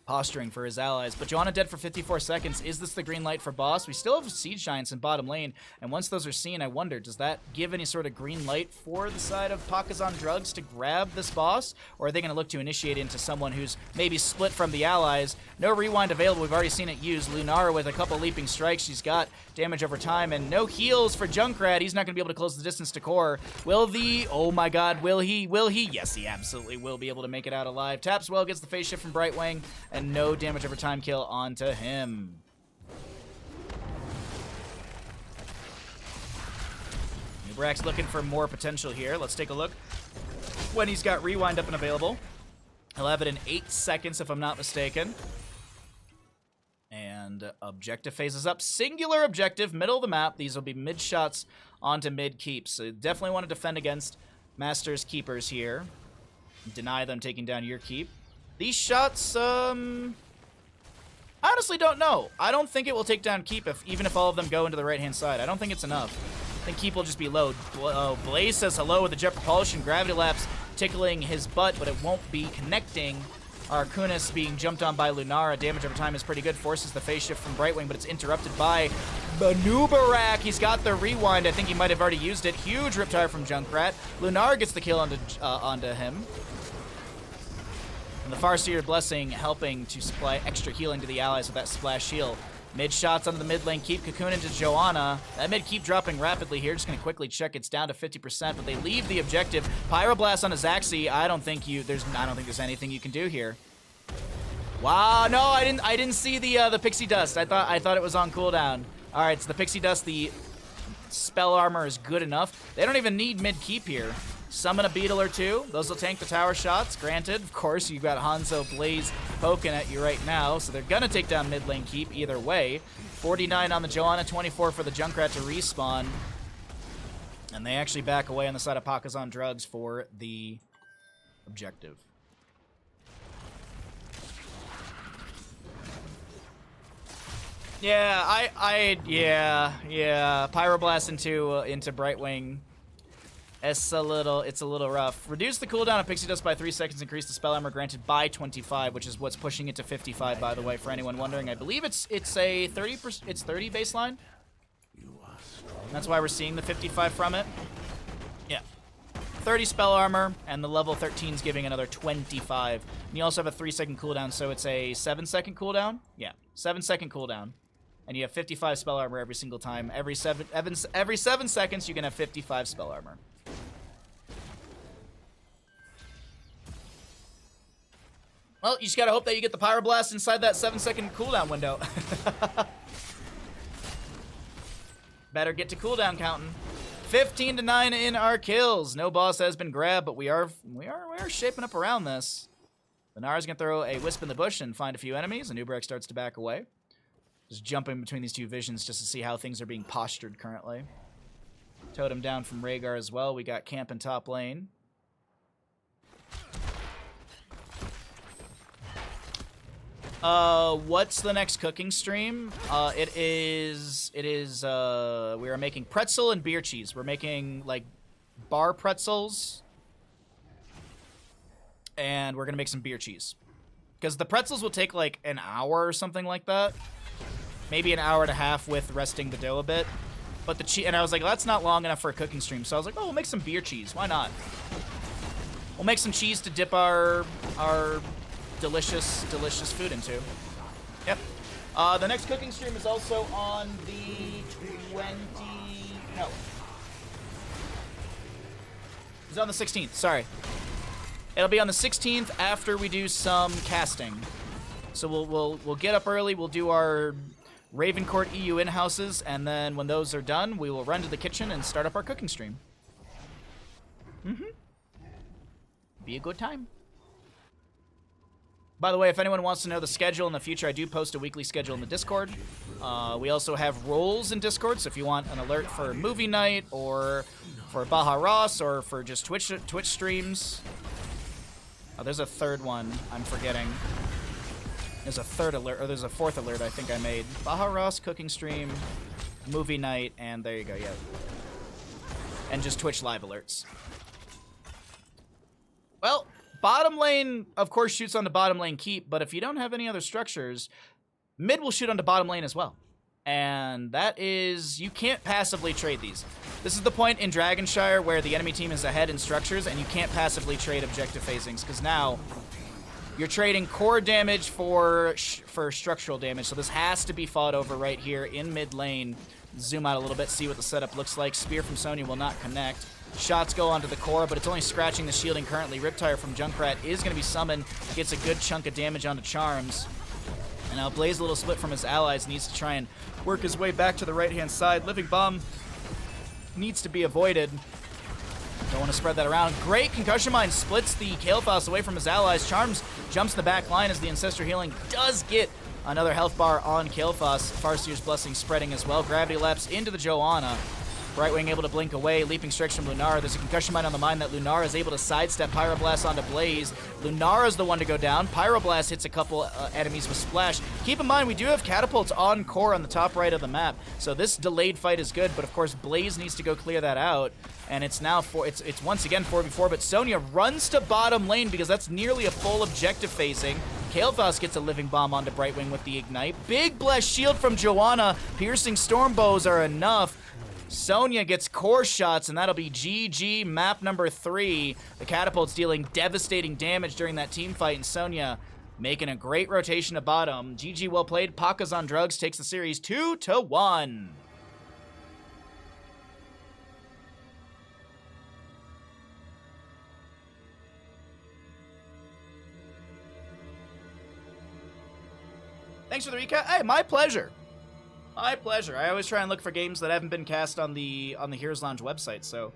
posturing for his allies. But Joanna dead for 54 seconds. Is this the green light for boss? We still have Siege Giants in bottom lane, and once those are seen, I wonder, does that give any sort of green light for the side of Pacas on drugs to grab this boss? Or are they going to look to initiate into someone who's maybe split from the allies? No Rewind available. We've already seen it used. Lunara with a couple Leaping Strikes. She's got damage over time, and no heals for Junkrat. He's not going to be able to close the distance to core. Will the... Oh my god, will he? Will he? Yes, he absolutely will be able to make it out alive. Taps well, gets the phase shift from Brightwing, and no damage over time kill onto him. Anub'arak's looking for more potential here. Let's take a look when he's got Rewind up and available. He'll have it in 8 seconds if I'm not mistaken. And objective phases up. Singular objective, middle of the map. These will be mid shots onto mid keeps. So definitely want to defend against Master's Keepers here. Deny them taking down your keep. These shots, honestly don't know. I don't think it will take down keep even if all of them go into the right-hand side. I don't think it's enough. I think keep will just be low. Blaze says hello with the Jet Propulsion. Gravity Lapse tickling his butt, but it won't be connecting. Arcunis being jumped on by Lunara. Damage over time is pretty good. Forces the phase shift from Brightwing, but it's interrupted by Anub'arak. He's got the Rewind. I think he might have already used it. Huge Riptire from Junkrat. Lunara gets the kill onto him. And the Farseer Blessing helping to supply extra healing to the allies with that splash heal. Mid shots onto the mid lane. Keep Cocoon into Joanna. That mid keep dropping rapidly here. Just going to quickly check. It's down to 50%, but they leave the objective. Pyroblast on a Zaxi. I don't think there's anything you can do here. Wow, no, I didn't see the Pixie Dust. I thought it was on cooldown. All right, so the Pixie Dust, the spell armor is good enough. They don't even need mid keep here. Summon a Beetle or two. Those will tank the tower shots. Granted, of course, you've got Hanzo Blaze poking at you right now, so they're going to take down mid lane keep either way. 49 on the Joanna, 24 for the Junkrat to respawn. And they actually back away on the side of Pacas on drugs for the objective. Yeah, yeah. Pyroblast into Brightwing. It's a little rough. Reduce the cooldown of Pixie Dust by 3 seconds. Increase the spell armor granted by 25, which is what's pushing it to 55. By the way, for anyone wondering, I believe it's a 30%. It's 30 baseline. That's why we're seeing the 55 from it. Yeah, 30 spell armor, and the level 13 is giving another 25. And you also have a 3-second cooldown, so it's a 7-second cooldown. Yeah, 7-second cooldown. And you have 55 spell armor every single time. Every 7 seconds, you can have 55 spell armor. Well, you just gotta hope that you get the Pyroblast inside that 7-second cooldown window. Better get to cooldown counting. 15-9 in our kills. No boss has been grabbed, but we are shaping up around this. Lunara's gonna throw a wisp in the bush and find a few enemies, and Ubrek starts to back away. Just jumping between these two visions just to see how things are being postured currently. Totem down from Rhaegar as well. We got camp in top lane. What's the next cooking stream? We are making pretzel and beer cheese. We're making, like, bar pretzels. And we're gonna make some beer cheese. Because the pretzels will take, like, an hour or something like that. Maybe an hour and a half with resting the dough a bit. But the cheese, and I was like, well, that's not long enough for a cooking stream. So I was like, oh, we'll make some beer cheese. Why not? We'll make some cheese to dip our delicious food into. Yep. The next cooking stream is also on the 20... No. It's on the 16th, sorry. It'll be on the 16th after we do some casting. So we'll get up early, we'll do our Ravencourt EU in-houses, and then when those are done, we will run to the kitchen and start up our cooking stream. Be a good time. By the way, if anyone wants to know the schedule in the future, I do post a weekly schedule in the Discord. We also have roles in Discord, so if you want an alert for movie night, or for Baja Ross, or for just Twitch streams. Oh, there's a third one I'm forgetting. There's a third alert, or there's a fourth alert I think I made. Baja Ross, cooking stream, movie night, and there you go, yeah. And just Twitch live alerts. Well, bottom lane, of course, shoots on the bottom lane keep, but if you don't have any other structures, mid will shoot onto bottom lane as well. And that is, you can't passively trade these. This is the point in Dragonshire where the enemy team is ahead in structures, and you can't passively trade objective phasings, because now you're trading core damage for structural damage. So this has to be fought over right here in mid lane. Zoom out a little bit, see what the setup looks like. Spear from Sonya will not connect. Shots go onto the core, but it's only scratching the shielding currently. Riptire from Junkrat is going to be summoned. Gets a good chunk of damage onto Charms. And now Blaze a little split from his allies. Needs to try and work his way back to the right-hand side. Living Bomb needs to be avoided. Don't want to spread that around. Great Concussion Mine splits the Kael'thas away from his allies. Charms jumps in the back line as the Ancestor Healing does get another health bar on Kael'thas. Farseer's Blessing spreading as well. Gravity Lapse into the Joanna. Brightwing able to blink away. Leaping Strikes from Lunara. There's a Concussion Mine on the mine that Lunara is able to sidestep Pyroblast onto Blaze. Lunara's the one to go down. Pyroblast hits a couple enemies with Splash. Keep in mind, we do have Catapults on core on the top right of the map, so this delayed fight is good, but of course Blaze needs to go clear that out, and it's now it's once again 4v4, but Sonya runs to bottom lane because that's nearly a full objective phasing. Kael'thas gets a Living Bomb onto Brightwing with the Ignite. Big Blessed Shield from Joanna. Piercing Storm Bows are enough. Sonya gets core shots, and that'll be GG map number 3. The Catapult's dealing devastating damage during that team fight, and Sonya making a great rotation to bottom. GG, well played. Pacas on drugs takes the series 2-1. Thanks for the recap. Hey, my pleasure. My pleasure. I always try and look for games that haven't been cast on the Heroes Lounge website, so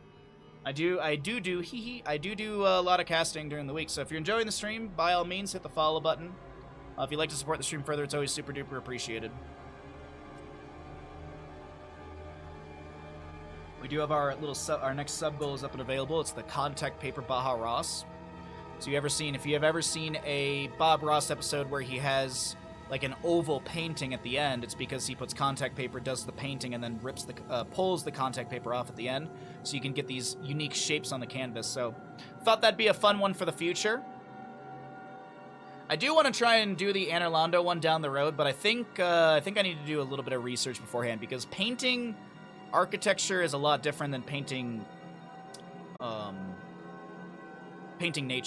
I do a lot of casting during the week. So if you're enjoying the stream, by all means hit the follow button. If you'd like to support the stream further, it's always super duper appreciated. We do have our next sub goal is up and available. It's the Contact Paper Baja Ross. So if you have ever seen a Bob Ross episode where he has like an oval painting at the end, it's because he puts contact paper, does the painting, and then pulls the contact paper off at the end, so you can get these unique shapes on the canvas. So, thought that'd be a fun one for the future. I do want to try and do the Anorlando one down the road, but I think I need to do a little bit of research beforehand, because painting architecture is a lot different than painting nature.